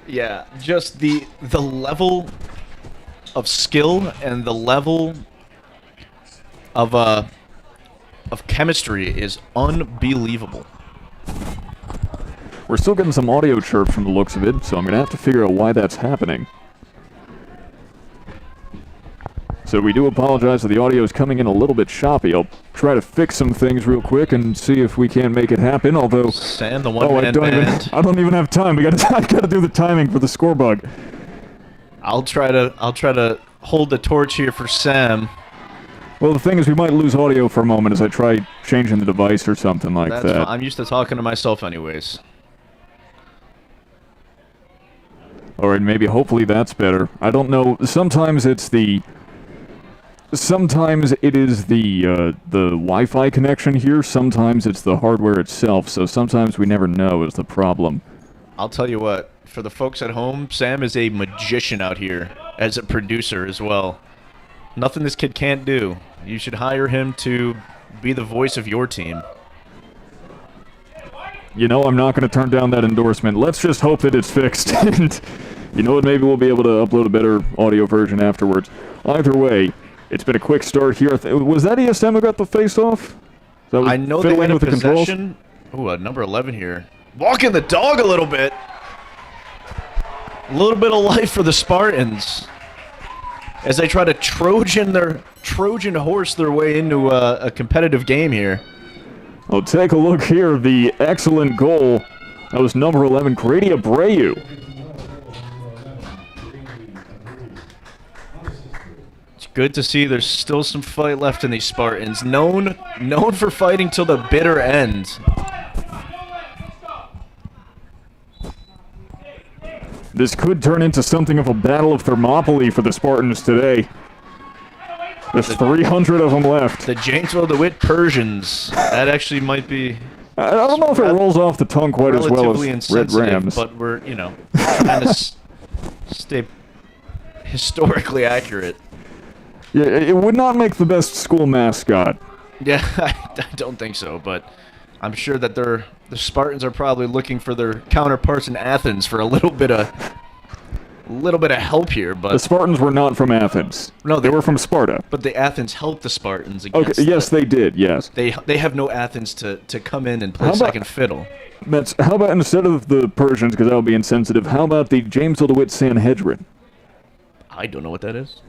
Yeah, just the level of skill and the level of chemistry is unbelievable. We're still getting some audio chirps from the looks of it, so I'm going to have to figure out why that's happening. So we do apologize that the audio is coming in a little bit choppy. I'll try to fix some things real quick and see if we can't make it happen, although... Sam, the one-man band. I don't even have time. I gotta do the timing for the score bug. I'll try to hold the torch here for Sam. Well, the thing is, we might lose audio for a moment as I try changing the device or something like that. Fine. I'm used to talking to myself anyways. All right, maybe hopefully that's better. I don't know. Sometimes it is the Wi-Fi connection here. Sometimes it's the hardware itself. So sometimes we never know is the problem. I'll tell you what. For the folks at home, Sam is a magician out here as a producer as well. Nothing this kid can't do. You should hire him to be the voice of your team. You know, I'm not going to turn down that endorsement. Let's just hope that it's fixed. And you know what? Maybe we'll be able to upload a better audio version afterwards. Either way, it's been a quick start here. Was that ESM who got the face-off? I know they had a possession. Ooh, number 11 here. Walking the dog a little bit. A little bit of life for the Spartans as they try to Trojan horse their way into a competitive game here. Well, take a look here. The excellent goal. That was number 11, Grady Abreu. It's good to see there's still some fight left in these Spartans. Known for fighting till the bitter end. This could turn into something of a battle of Thermopylae for the Spartans today. There's 300 of them left. The Jamesville-DeWitt Persians. That actually might be... I don't know if it rolls off the tongue quite as well as Red Rams. But we're, trying to stay historically accurate. Yeah, it would not make the best school mascot. Yeah, I don't think so, but I'm sure that the Spartans are probably looking for their counterparts in Athens for a little bit of help here. But the Spartans were not from Athens. No, they were from Sparta. But the Athens helped the Spartans against. Okay, yes, they did. Yes, they have no Athens to come in and play second fiddle. How about instead of the Persians, because that would be insensitive? How about the Jamesville-DeWitt Sanhedrin? I don't know what that is.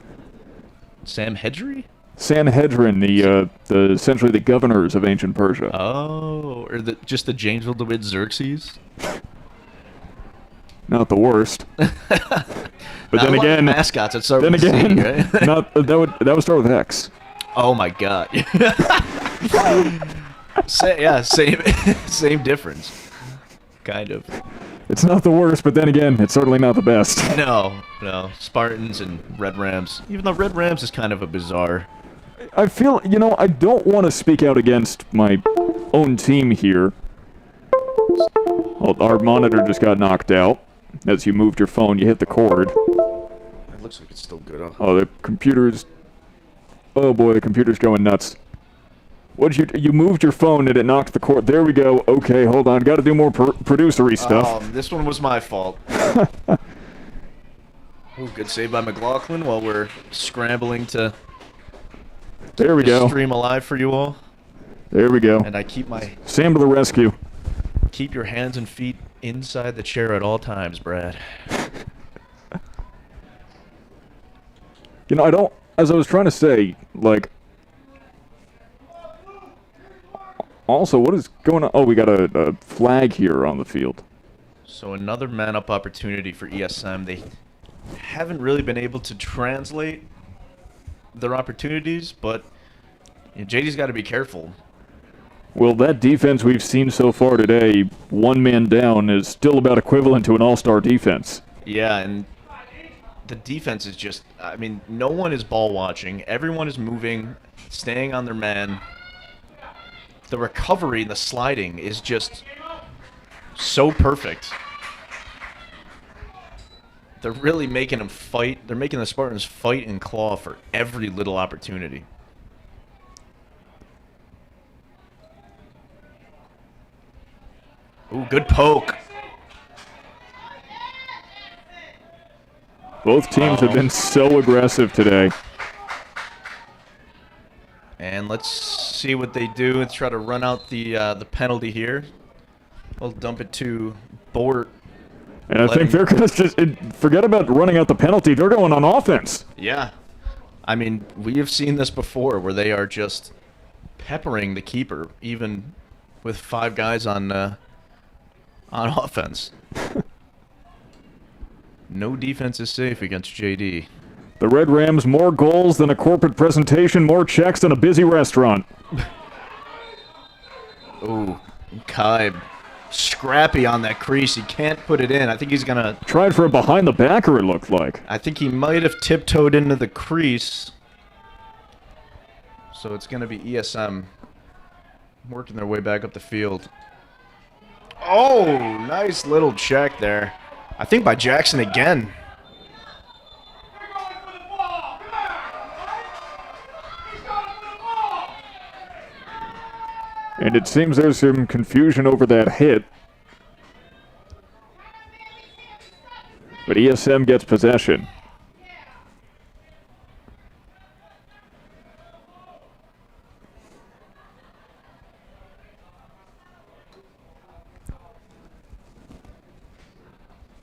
Sanhedrin? Sanhedrin, the essentially the governors of ancient Persia. Oh, or just the Jamesville-DeWitt Xerxes? Not the worst. But then again, mascots that start with C, right? that would start with X. Oh my God! Same difference, kind of. It's not the worst, but then again, it's certainly not the best. No, Spartans and Red Rams. Even though Red Rams is kind of a bizarre. I feel, I don't want to speak out against my own team here. Well, our monitor just got knocked out. As you moved your phone, you hit the cord. It looks like it's still good. Oh, the computer's... Oh boy, the computer's going nuts. You moved your phone and it knocked the cord. There we go. Okay, hold on. Got to do more producery stuff. This one was my fault. Ooh, good save by McLaughlin while we're scrambling to... There we go. Stream alive for you all. There we go. And I keep my... Sam to the rescue. Keep your hands and feet inside the chair at all times, Brad. I don't... As I was trying to say, Also, what is going on? Oh, we got a flag here on the field. So another man-up opportunity for ESM. They haven't really been able to translate their opportunities, but JD's got to be careful. Well, that defense we've seen so far today, one man down, is still about equivalent to an all-star defense. Yeah, and the defense is just, no one is ball watching. Everyone is moving, staying on their man. The recovery and the sliding is just so perfect. They're really making them fight. They're making the Spartans fight and claw for every little opportunity. Ooh, good poke. Both teams have been so aggressive today. And let's see what they do. Let's try to run out the penalty here. We'll dump it to Bort. And I think they're going to just forget about running out the penalty. They're going on offense. Yeah. I mean, we have seen this before where they are just peppering the keeper, even with 5 guys on offense. No defense is safe against JD. The Red Rams, more goals than a corporate presentation, more checks than a busy restaurant. Ooh, Kai scrappy on that crease. He can't put it in. I think he's going to... Tried for a behind the backer, it looked like. I think he might have tiptoed into the crease. So it's going to be ESM working their way back up the field. Oh, nice little check there. I think by Jackson again. And it seems there's some confusion over that hit. But ESM gets possession.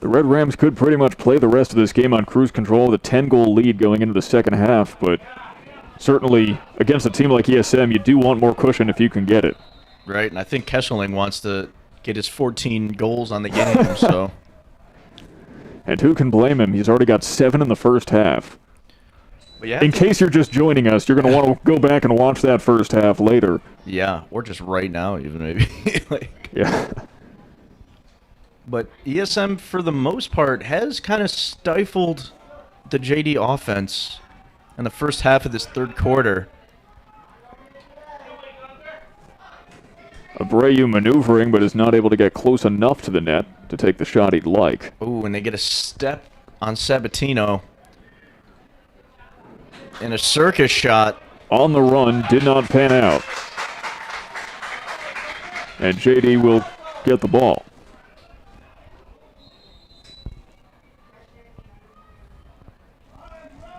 The Red Rams could pretty much play the rest of this game on cruise control with a 10-goal lead going into the second half, but certainly against a team like ESM, you do want more cushion if you can get it. Right, and I think Kesselring wants to get his 14 goals on the game, so... And who can blame him? He's already got 7 in the first half. Yeah, in case you're just joining us, you're going to want to go back and watch that first half later. Yeah, or just right now even maybe. Yeah. But ESM, for the most part, has kind of stifled the JD offense in the first half of this third quarter. Abreu maneuvering, but is not able to get close enough to the net to take the shot he'd like. Ooh, and they get a step on Sabatino. And a circus shot. On the run, did not pan out. And JD will get the ball.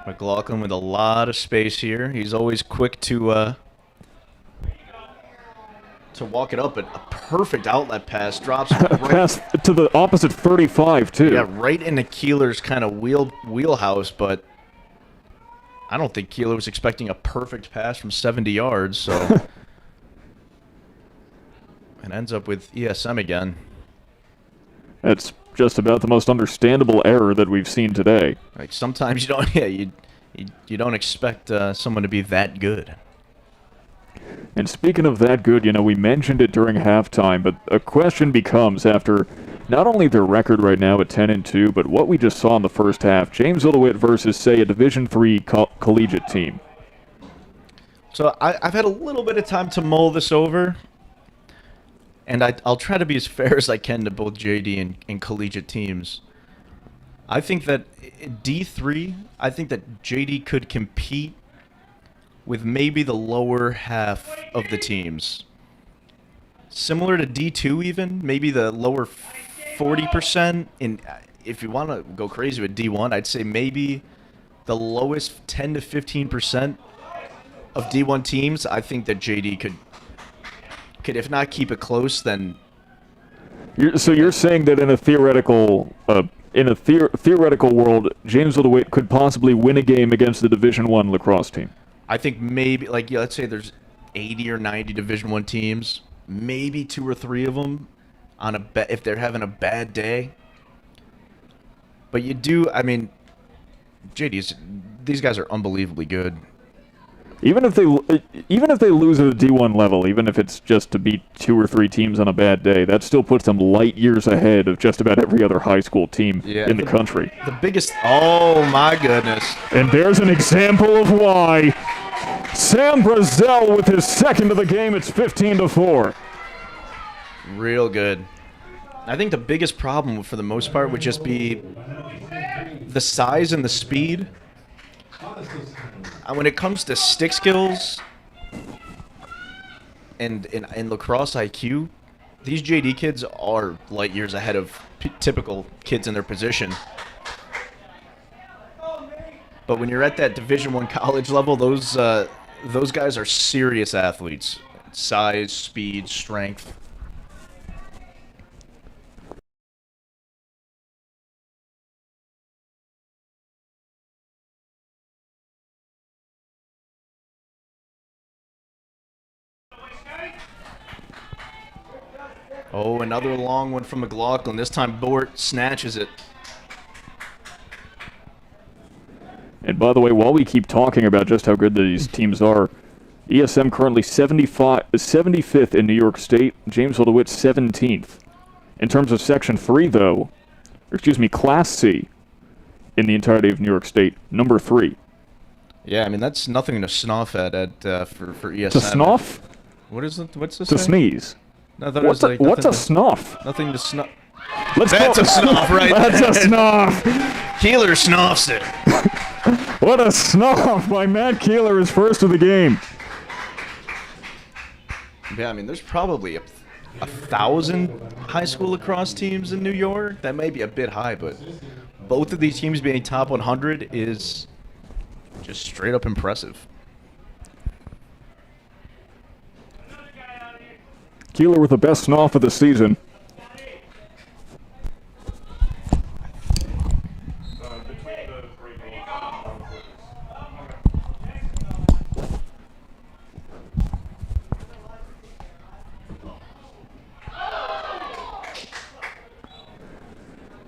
McLaughlin with a lot of space here. He's always quick to walk it up, but a perfect outlet pass drops right pass to the opposite 35 too. Yeah, right into Keeler's kind of wheelhouse, but I don't think Keeler was expecting a perfect pass from 70 yards, so and ends up with ESM again. That's just about the most understandable error that we've seen today. Like sometimes you don't, you don't expect someone to be that good. And speaking of that good, we mentioned it during halftime, but a question becomes after not only their record right now at 10-2, but what we just saw in the first half, Jamesville-DeWitt versus, say, a Division III collegiate team. So I've had a little bit of time to mull this over, and I'll try to be as fair as I can to both JD and collegiate teams. I think that D3, I think that JD could compete with maybe the lower half of the teams. Similar to D2 even, maybe the lower 40%. If you want to go crazy with D1, I'd say maybe the lowest 10 to 15% of D1 teams. I think that JD could if not keep it close, then... So you're saying that in a theoretical theoretical world, Jamesville-DeWitt could possibly win a game against the Division I lacrosse team? I think maybe, let's say there's 80 or 90 Division I teams, maybe 2 or 3 of them if they're having a bad day. But you do, these guys are unbelievably good. Even if they lose at a D1 level, even if it's just to beat 2 or 3 teams on a bad day, that still puts them light years ahead of just about every other high school team in the country. The biggest, oh my goodness. And there's an example of why. Sam Brazel with his second of the game. It's 15-4. Real good. I think the biggest problem, for the most part, would just be the size and the speed. When it comes to stick skills and lacrosse IQ, these JD kids are light years ahead of typical kids in their position. But when you're at that Division I college level, those guys are serious athletes. Size, speed, strength. Oh, another long one from McLaughlin. This time Bort snatches it. And by the way, while we keep talking about just how good these teams are, ESM currently 75th in New York State, Jamesville-DeWitt 17th. In terms of Section 3, though, Class C in the entirety of New York State, number 3. Yeah, I mean, that's nothing to snuff at for ESM. To snuff? What is it? What's this? To sneeze. No, what's a snuff? Nothing to snuff. That's a snuff, right? That's a snuff. Keeler snuffs it. What a snuff by Matt Keeler, his first of the game. Yeah, I mean, there's probably 1,000 high school lacrosse teams in New York. That may be a bit high, but both of these teams being top 100 is just straight up impressive. Keeler with the best snuff of the season.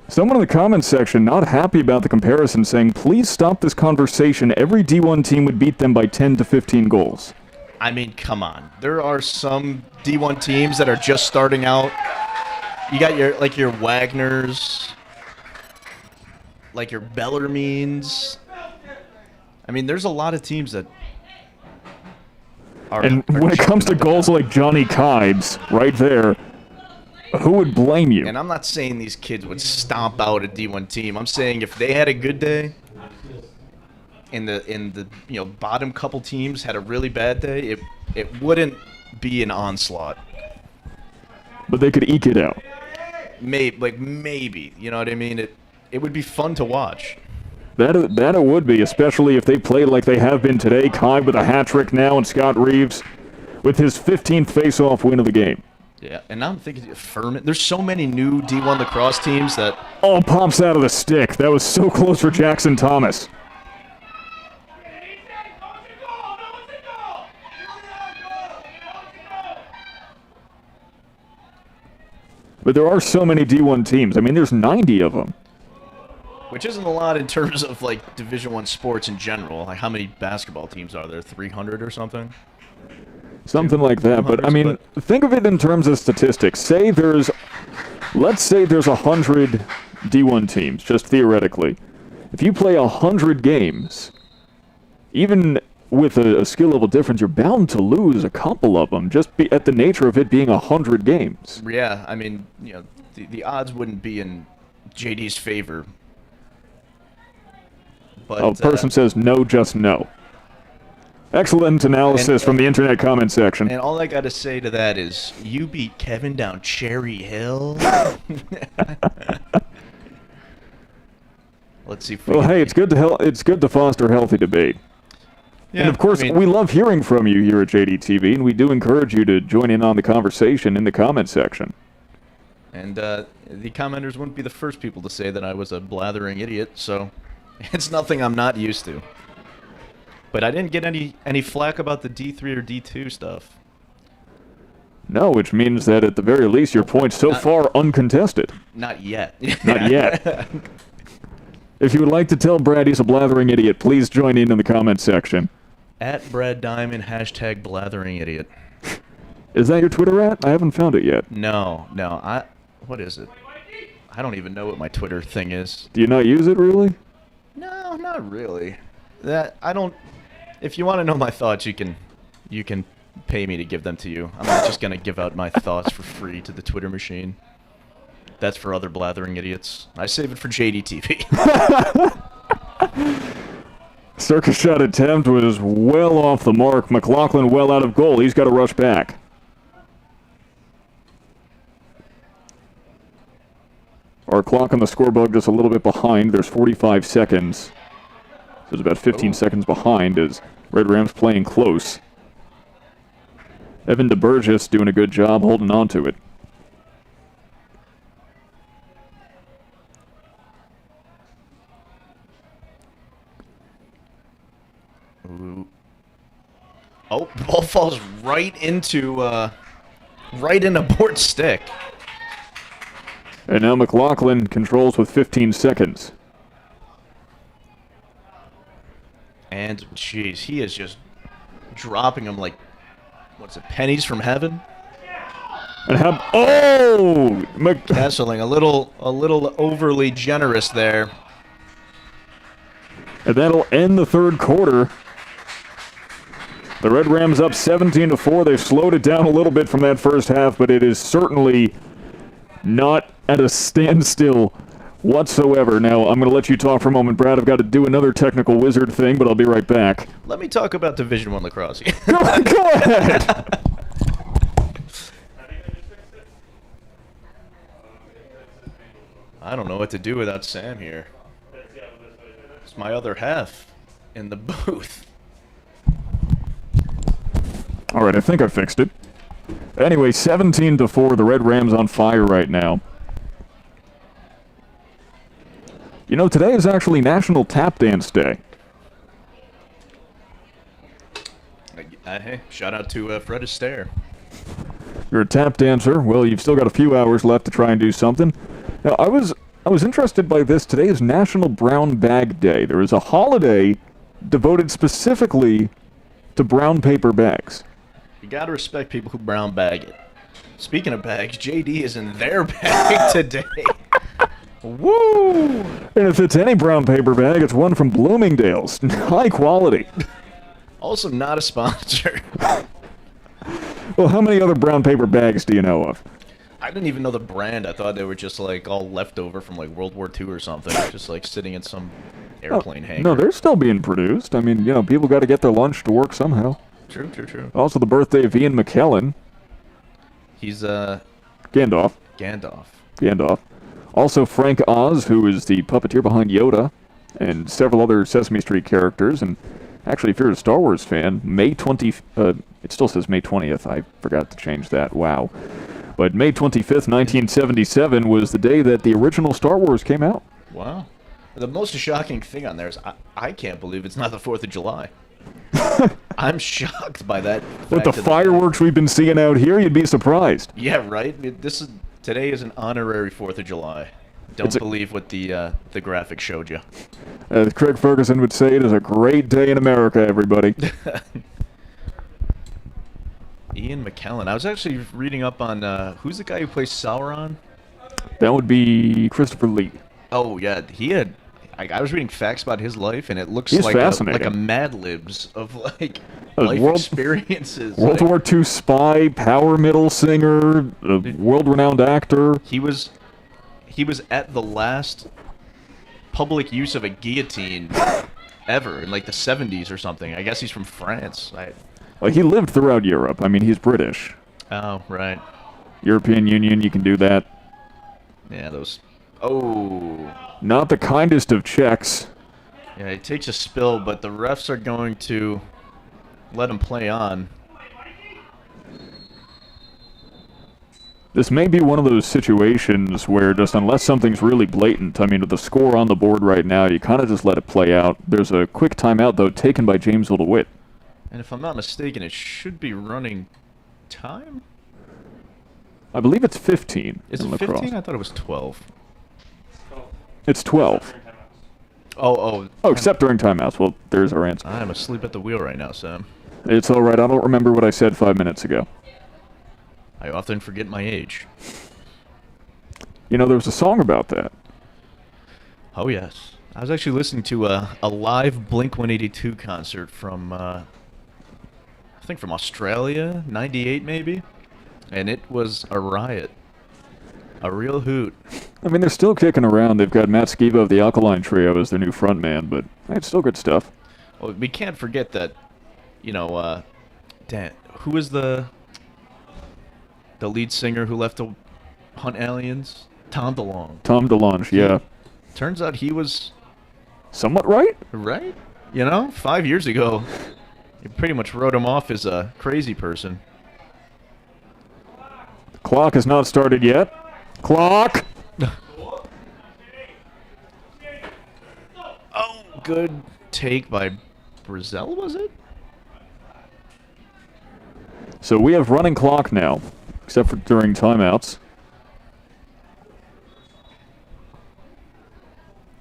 Someone in the comments section not happy about the comparison, saying, please stop this conversation. Every D1 team would beat them by 10 to 15 goals. I mean, come on. There are some D1 teams that are just starting out. You got your Wagners, like your Bellarmines. I mean, there's a lot of teams that are... And when it comes to goals like Johnny Kibes, right there, who would blame you? And I'm not saying these kids would stomp out a D1 team. I'm saying if they had a good day and the bottom couple teams had a really bad day, it wouldn't be an onslaught. But they could eke it out. Maybe, you know what I mean? It would be fun to watch. That it would be, especially if they played like they have been today. Kai with a hat trick now, and Scott Reeves with his 15th face-off win of the game. Yeah, and now I'm thinking Furman. There's so many new D1 lacrosse teams that... Oh, pops out of the stick. That was so close for Jackson Thomas. But there are so many D1 teams. I mean, there's 90 of them. Which isn't a lot in terms of, like, Division I sports in general. Like, how many basketball teams are there? 300 or something? Something like that. But, I mean, think of it in terms of statistics. Let's say there's 100 D1 teams, just theoretically. If you play 100 games, even with a skill level difference, you're bound to lose a couple of them, just at the nature of it being 100 games. Yeah, I mean, the odds wouldn't be in JD's favor. But, a person says no, just no. Excellent analysis from the internet comment section. And all I got to say to that is, you beat Kevin down Cherry Hill. Let's see. Well, hey, it's good to foster healthy debate. Yeah, and of course, we love hearing from you here at JDTV, and we do encourage you to join in on the conversation in the comment section. And the commenters wouldn't be the first people to say that I was a blathering idiot, so it's nothing I'm not used to. But I didn't get any flack about the D3 or D2 stuff. No, which means that at the very least your point's so far uncontested. Not yet. Not yet. If you would like to tell Brad he's a blathering idiot, please join in the comment section. At Brad Diamond, hashtag blathering idiot. Is that your Twitter at? I haven't found it yet. No. What is it? I don't even know what my Twitter thing is. Do you not use it, really? No, not really. If you want to know my thoughts, you can pay me to give them to you. I'm not just going to give out my thoughts for free to the Twitter machine. That's for other blathering idiots. I save it for JDTV. Circus shot attempt was well off the mark. McLaughlin well out of goal. He's got to rush back. Our clock on the scoreboard just a little bit behind. There's 45 seconds. So it's about 15 seconds behind as Red Rams playing close. Evan DeBurgis doing a good job holding on to it. Ooh. Oh, ball falls right into Bort's stick. And now McLaughlin controls with 15 seconds. And, jeez, he is just dropping them like, what's it, pennies from heaven? And Kesselring, a little overly generous there. And that'll end the third quarter. The Red Rams up 17-4. They've slowed it down a little bit from that first half, but it is certainly not at a standstill whatsoever. Now, I'm going to let you talk for a moment, Brad. I've got to do another technical wizard thing, but I'll be right back. Let me talk about Division I lacrosse. Go ahead. I don't know what to do without Sam here. It's my other half in the booth. All right, I think I fixed it. Anyway, 17-4. The Red Rams on fire right now. You know, today is actually National Tap Dance Day. Hey, shout out to Fred Astaire. You're a tap dancer. Well, you've still got a few hours left to try and do something. Now, I was interested by this. Today is National Brown Bag Day. There is a holiday devoted specifically to brown paper bags. You gotta respect people who brown bag it. Speaking of bags, JD is in their bag today. Woo! And if it's any brown paper bag, it's one from Bloomingdale's. High quality. Also not a sponsor. Well, how many other brown paper bags do you know of? I didn't even know the brand. I thought they were just like all leftover from like World War II or something. Just like sitting in some airplane hangar. No, they're still being produced. I mean, you know, people got to get their lunch to work somehow. True. Also, the birthday of Ian McKellen. He's Gandalf. Also, Frank Oz, who is the puppeteer behind Yoda, and several other Sesame Street characters. And actually, if you're a Star Wars fan, it still says May 20th. I forgot to change that. Wow. But May 25th, 1977 was the day that the original Star Wars came out. Wow. The most shocking thing on there is I can't believe it's not the 4th of July. I'm shocked by that. With the fireworks we've been seeing out here, you'd be surprised. Yeah, right? Today is an honorary 4th of July. Don't believe what the graphic showed you. As Craig Ferguson would say, it is a great day in America, everybody. Ian McKellen. I was actually reading up on who's the guy who plays Sauron? That would be Christopher Lee. Oh, yeah. He had... I was reading facts about his life, and it looks like a Mad Libs of like life experiences. World War II spy, power metal singer, a world-renowned actor. He was at the last public use of a guillotine ever in like the 70s or something. I guess he's from France. Well, he lived throughout Europe. I mean, he's British. Oh, right. European Union, you can do that. Yeah, those... Oh... Not the kindest of checks. Yeah, it takes a spill, but the refs are going to let him play on. This may be one of those situations where just unless something's really blatant, I mean, with the score on the board right now, you kind of just let it play out. There's a quick timeout, though, taken by Jamesville-DeWitt. And if I'm not mistaken, it should be running time? I believe it's 15. Is it 15? I thought it was 12. It's 12. Oh, except during timeouts. Well, there's our answer. I'm asleep at the wheel right now, Sam. It's all right. I don't remember what I said 5 minutes ago. I often forget my age. You know, there was a song about that. Oh, yes. I was actually listening to a live Blink-182 concert from, I think from Australia, 98 maybe, and it was a riot. A real hoot. I mean, they're still kicking around. They've got Matt Skiba of the Alkaline Trio as their new front man, but it's still good stuff. Well, we can't forget that, Dan, who is the lead singer who left to hunt aliens? Tom DeLonge. Tom DeLonge, yeah. Turns out he was... Somewhat right? Right? 5 years ago, you pretty much wrote him off as a crazy person. The clock has not started yet. Clock! Oh, good take by Brazil, was it? So we have running clock now, except for during timeouts.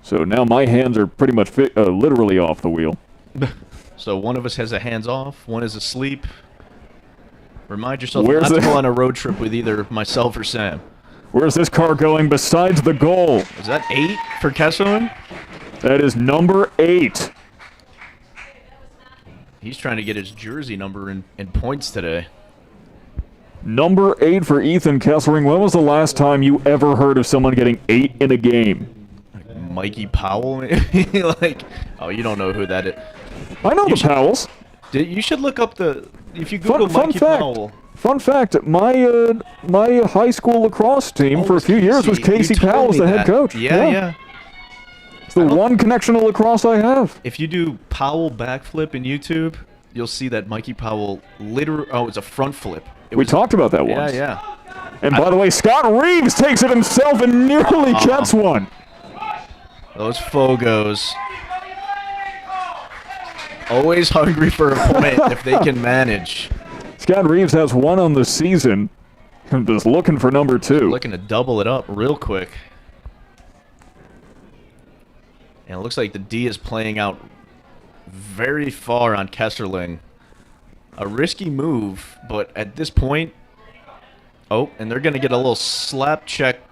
So now my hands are pretty much literally off the wheel. So one of us has a hands off, one is asleep. Remind yourself Where's not to the- go on a road trip with either myself or Sam. Where's this car going besides the goal? Is that 8 for Kesselring? That is number 8. He's trying to get his jersey number in points today. Number 8 for Ethan Kesselring. When was the last time you ever heard of someone getting 8 in a game? Mikey Powell? Like, oh, you don't know who that is. I know the Powells. You should look up if you Google Fun Mikey fact. Powell. Fun fact, my high school lacrosse team for a few years was Casey You told Powell as me the head that. coach. Yeah. It's the one connection to lacrosse I have. If you do Powell backflip in YouTube, you'll see that Mikey Powell it's a front flip. We talked about that once. Yeah. And by the way, Scott Reeves takes it himself and nearly gets one. Those Fogos. Always hungry for a point if they can manage. Scott Reeves has one on the season. And just looking for number 2. Looking to double it up real quick. And it looks like the D is playing out very far on Kesselring. A risky move, but at this point... Oh, and they're going to get a little slap check.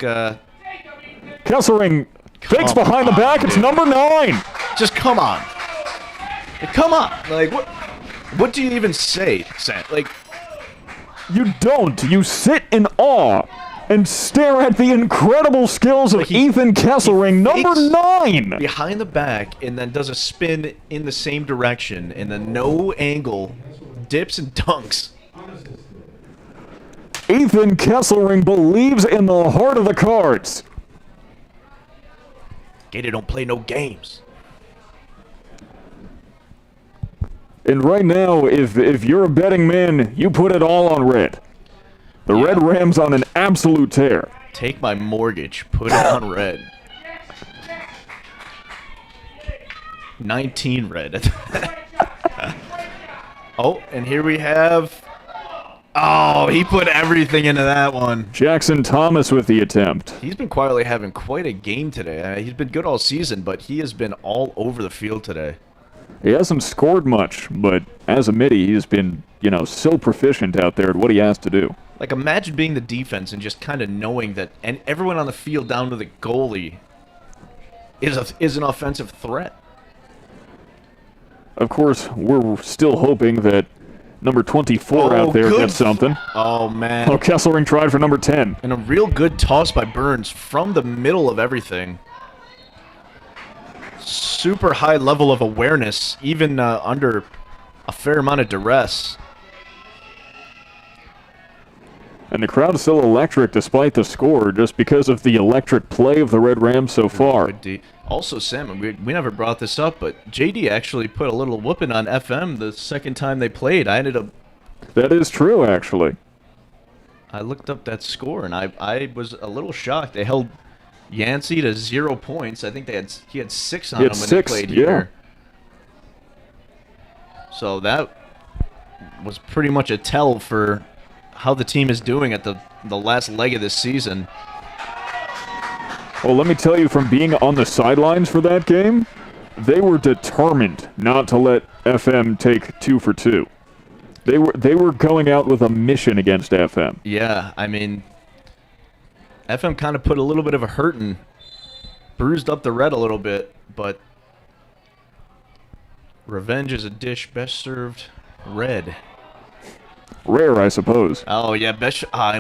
Kesselring fakes behind the back. It's number 9. Just come on. Come on. Like, what do you even say, Sam? Like... You don't. You sit in awe and stare at the incredible skills of Ethan Kesselring, number 9. Behind the back, and then does a spin in the same direction, and then no angle, dips and dunks. Ethan Kesselring believes in the heart of the cards. Gator don't play no games. And right now, if you're a betting man, you put it all on red. The Red Rams on an absolute tear. Take my mortgage, put it on red. 19 red. Oh, and here we have... Oh, he put everything into that one. Jackson Thomas with the attempt. He's been quietly having quite a game today. He's been good all season, but he has been all over the field today. He hasn't scored much, but as a midi, he's been, so proficient out there at what he has to do. Like, imagine being the defense and just kind of knowing that and everyone on the field down to the goalie is an offensive threat. Of course, we're still hoping that number 24 out there gets something. Oh, man. Oh, Kesselring tried for number 10. And a real good toss by Burns from the middle of everything. Super high level of awareness, even under a fair amount of duress. And the crowd is still electric despite the score, just because of the electric play of the Red Rams so far. Also, Sam, we never brought this up, but JD actually put a little whooping on FM the second time they played. I ended up... That is true, actually. I looked up that score, and I was a little shocked. They held Yancey to 0 points. I think he had 6 on him when they played here. So that was pretty much a tell for how the team is doing at the last leg of this season. Well, let me tell you, from being on the sidelines for that game, they were determined not to let FM take 2 for 2. They were going out with a mission against FM. Yeah, I mean, FM kind of put a little bit of a hurting, bruised up the Red a little bit, but revenge is a dish best served red. Rare, I suppose. Oh, yeah,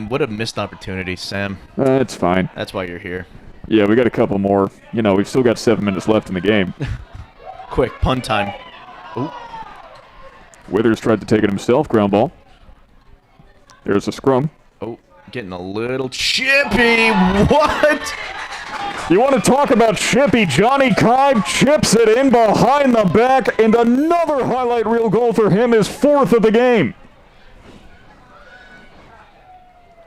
what a missed opportunity, Sam. It's fine. That's why you're here. Yeah, we got a couple more. You know, we've still got 7 minutes left in the game. Quick, pun time. Ooh. Withers tried to take it himself. Ground ball. There's a scrum. Oh, getting a little chippy. What? You want to talk about chippy? Johnny Kibe chips it in behind the back, and another highlight reel goal for him, his 4th of the game.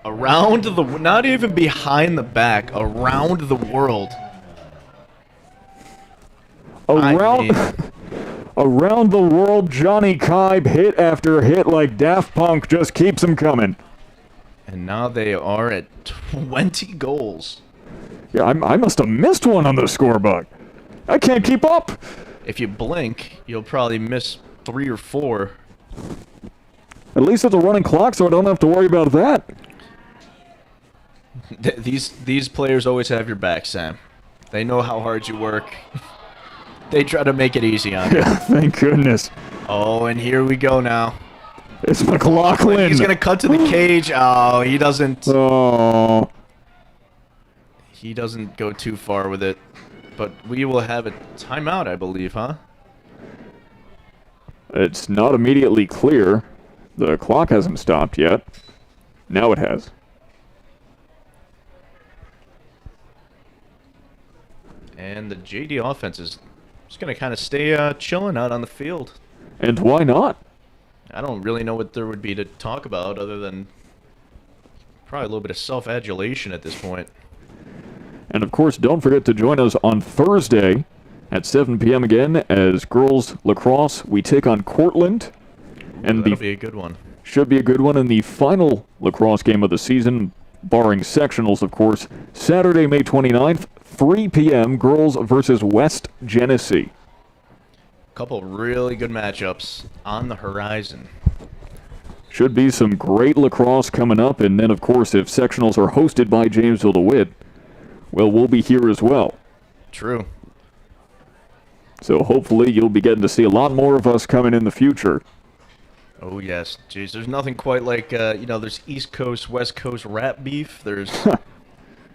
Around the, not even behind the back, around the world. Around the world, Johnny Kibe, hit after hit like Daft Punk, just keeps him coming. And now they are at 20 goals. Yeah, I must have missed one on the scorebook. I can't keep up. If you blink, you'll probably miss 3 or 4. At least it's a running clock, so I don't have to worry about that. These players always have your back, Sam. They know how hard you work. They try to make it easy on you. Yeah, thank goodness. Oh, and here we go now. It's McLaughlin. He's going to cut to the cage. Oh, he doesn't. Oh. He doesn't go too far with it. But we will have a timeout, I believe, huh? It's not immediately clear. The clock hasn't stopped yet. Now it has. And the JD offense is just going to kind of stay chilling out on the field. And why not? I don't really know what there would be to talk about other than probably a little bit of self-adulation at this point. And of course, don't forget to join us on Thursday at 7 p.m. again as girls lacrosse. We take on Cortland. And that'll be a good one. Should be a good one in the final lacrosse game of the season, barring sectionals, of course. Saturday, May 29th, 3 p.m., girls versus West Genesee. Couple really good matchups on the horizon. Should be some great lacrosse coming up, and then, of course, if sectionals are hosted by Jamesville-DeWitt, well, we'll be here as well. True. So hopefully you'll be getting to see a lot more of us coming in the future. Oh, yes. Jeez, there's nothing quite like, there's East Coast, West Coast rap beef. There's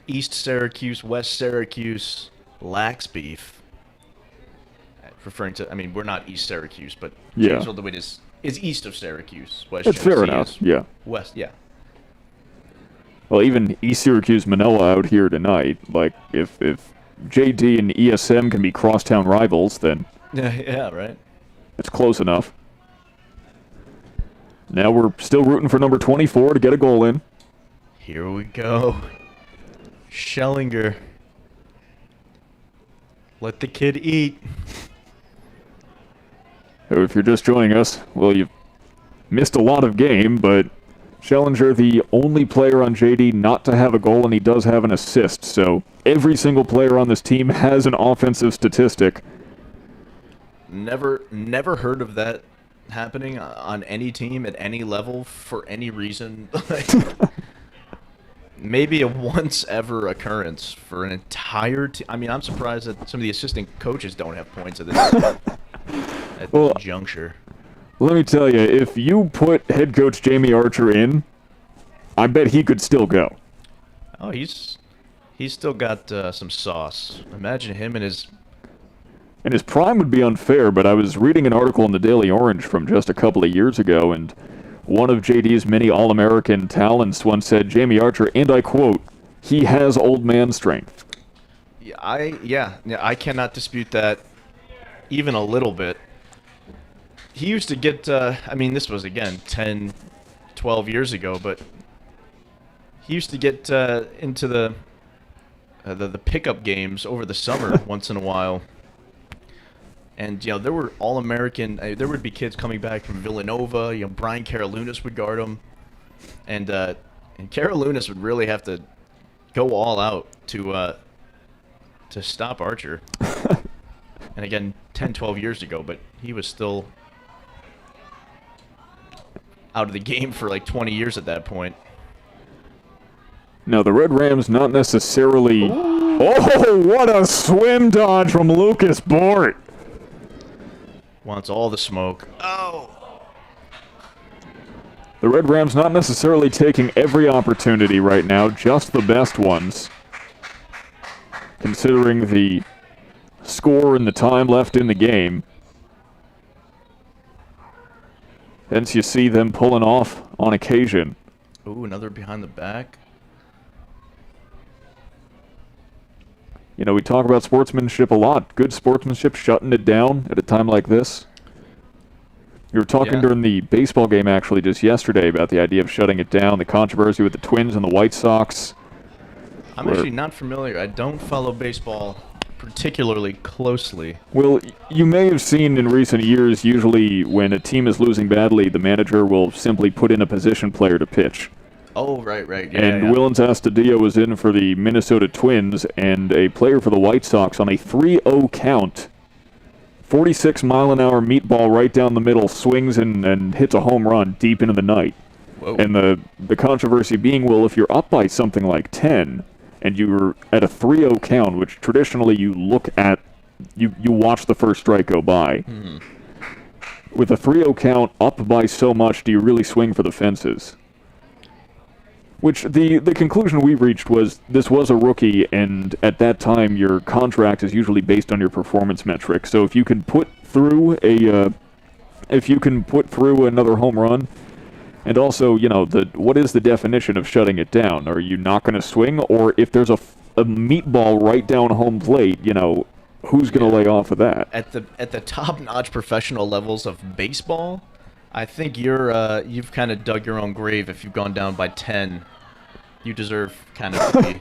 East Syracuse, West Syracuse lax beef. Referring to, we're not East Syracuse, but yeah. Jamesville-DeWitt is east of Syracuse. West It's Genesee fair enough, yeah. West, yeah. Well, even East Syracuse-Minoa out here tonight, like, if JD and ESM can be crosstown rivals, then yeah, right. It's close enough. Now we're still rooting for number 24 to get a goal in. Here we go. Schellinger. Let the kid eat. If you're just joining us, well, you've missed a lot of game, but Schellinger, the only player on JD not to have a goal, and he does have an assist, so every single player on this team has an offensive statistic. Never heard of that happening on any team at any level for any reason. Maybe a once-ever occurrence for an entire team. I'm surprised that some of the assistant coaches don't have points at this, this juncture. Let me tell you, if you put head coach Jamie Archer in, I bet he could still go. Oh, he's still got some sauce. Imagine him and his... And his prime would be unfair, but I was reading an article in the Daily Orange from just a couple of years ago, and one of JD's many All-American talents once said, Jamie Archer, and I quote, he has old man strength. Yeah, I cannot dispute that even a little bit. He used to get, this was, again, 10, 12 years ago, but he used to get into the pickup games over the summer once in a while. And, there were All-American, there would be kids coming back from Villanova, Brian Karalunas would guard them. And Karalunas would really have to go all out to stop Archer. And again, 10, 12 years ago, but he was still out of the game for like 20 years at that point. No, the Red Rams not necessarily... Ooh. Oh, what a swim dodge from Lucas Bort. Wants all the smoke. Oh! The Red Rams not necessarily taking every opportunity right now, just the best ones. Considering the score and the time left in the game. Hence you see them pulling off on occasion. Ooh, another behind the back. You know, we talk about sportsmanship a lot. Good sportsmanship, shutting it down at a time like this. You were talking during the baseball game, actually, just yesterday about the idea of shutting it down, the controversy with the Twins and the White Sox. I'm actually not familiar. I don't follow baseball particularly closely. Well, you may have seen in recent years, usually when a team is losing badly, the manager will simply put in a position player to pitch. Oh, right. Yeah, and Willens Astudillo was in for the Minnesota Twins, and a player for the White Sox on a 3-0 count. 46-mile-an-hour meatball right down the middle, swings and hits a home run deep into the night. Whoa. And the controversy being, well, if you're up by something like 10, and you're at a 3-0 count, which traditionally you look at, you watch the first strike go by. Mm-hmm. With a 3-0 count up by so much, do you really swing for the fences? Which the conclusion we reached was this was a rookie, and at that time your contract is usually based on your performance metric. So if you can put through another home run, and also, you know, what is the definition of shutting it down? Are you not going to swing? Or if there's a meatball right down home plate, you know, who's going to lay off of that? At the top-notch professional levels of baseball, I think you've kind of dug your own grave if you've gone down by 10. You deserve kind of to be.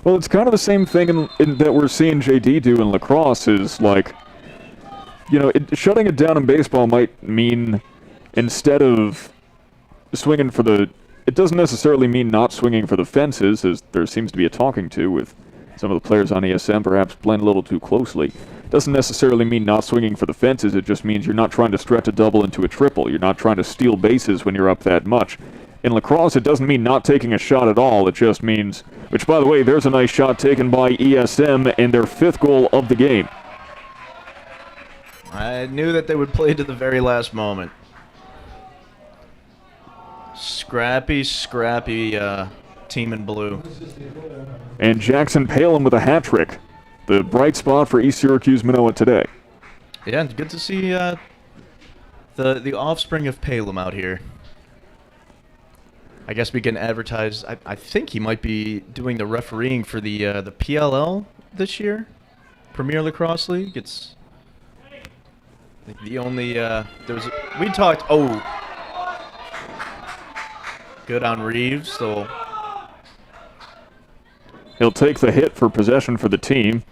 Well, it's kind of the same thing in that we're seeing JD do in lacrosse is like, you know, shutting it down in baseball might mean instead of swinging for it doesn't necessarily mean not swinging for the fences, as there seems to be a talking to with some of the players on ESM perhaps playing a little too closely. It doesn't necessarily mean not swinging for the fences, it just means you're not trying to stretch a double into a triple. You're not trying to steal bases when you're up that much. In lacrosse, it doesn't mean not taking a shot at all. It just means, which, by the way, there's a nice shot taken by ESM and their 5th goal of the game. I knew that they would play to the very last moment. Scrappy team in blue. And Jackson Palin with a hat trick. The bright spot for East Syracuse-Minoa today. Yeah, it's good to see the offspring of Palin out here. I guess we can advertise. I think he might be doing the refereeing for the PLL this year, Premier Lacrosse League. It's the only we talked. Oh, good on Reeves. So he'll take the hit for possession for the team.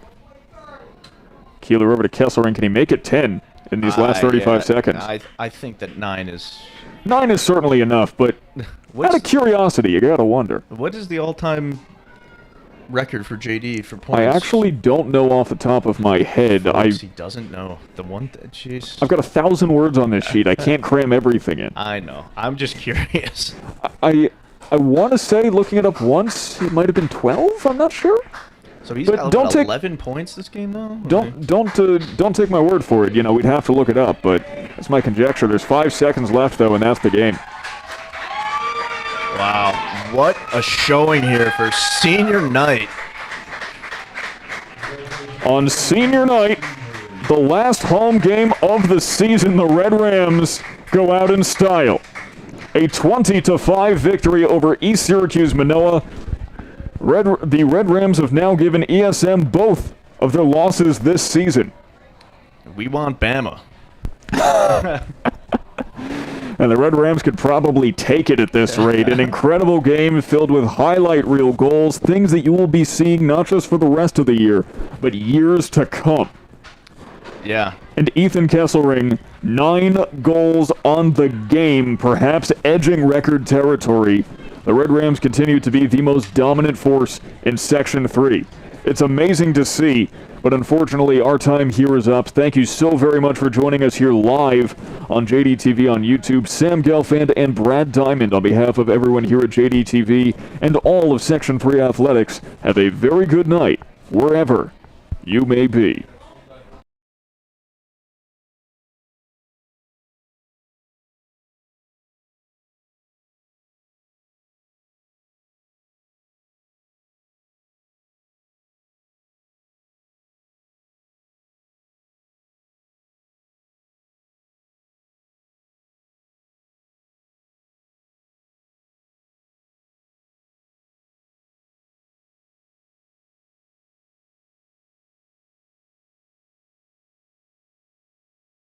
Keeler over to Kesselring. Can he make it 10 in these last 35 seconds? I think that 9 is. 9 is certainly enough, but out of curiosity, you gotta wonder. What is the all-time record for JD for points? I actually don't know off the top of my head. He doesn't know. Jeez. I've got 1,000 words on this sheet. I can't cram everything in. I know. I'm just curious. I want to say, looking it up once, it might have been 12. I'm not sure. So he's got 11 points this game, though. Don't take my word for it. You know, we'd have to look it up, but that's my conjecture. There's 5 seconds left, though, and that's the game. Wow, what a showing here for senior night. On senior night, the last home game of the season, the Red Rams go out in style. A 20-5 victory over East Syracuse-Minoa. The Red Rams have now given ESM both of their losses this season. We want Bama. And the Red Rams could probably take it at this rate. An incredible game filled with highlight reel goals, things that you will be seeing not just for the rest of the year, but years to come. Yeah. And Ethan Kesselring, 9 goals on the game, perhaps edging record territory. The Red Rams continue to be the most dominant force in Section 3. It's amazing to see, but unfortunately our time here is up. Thank you so very much for joining us here live on JDTV on YouTube. Sam Gelfand and Brad Diamond, on behalf of everyone here at JDTV and all of Section 3 Athletics, have a very good night wherever you may be.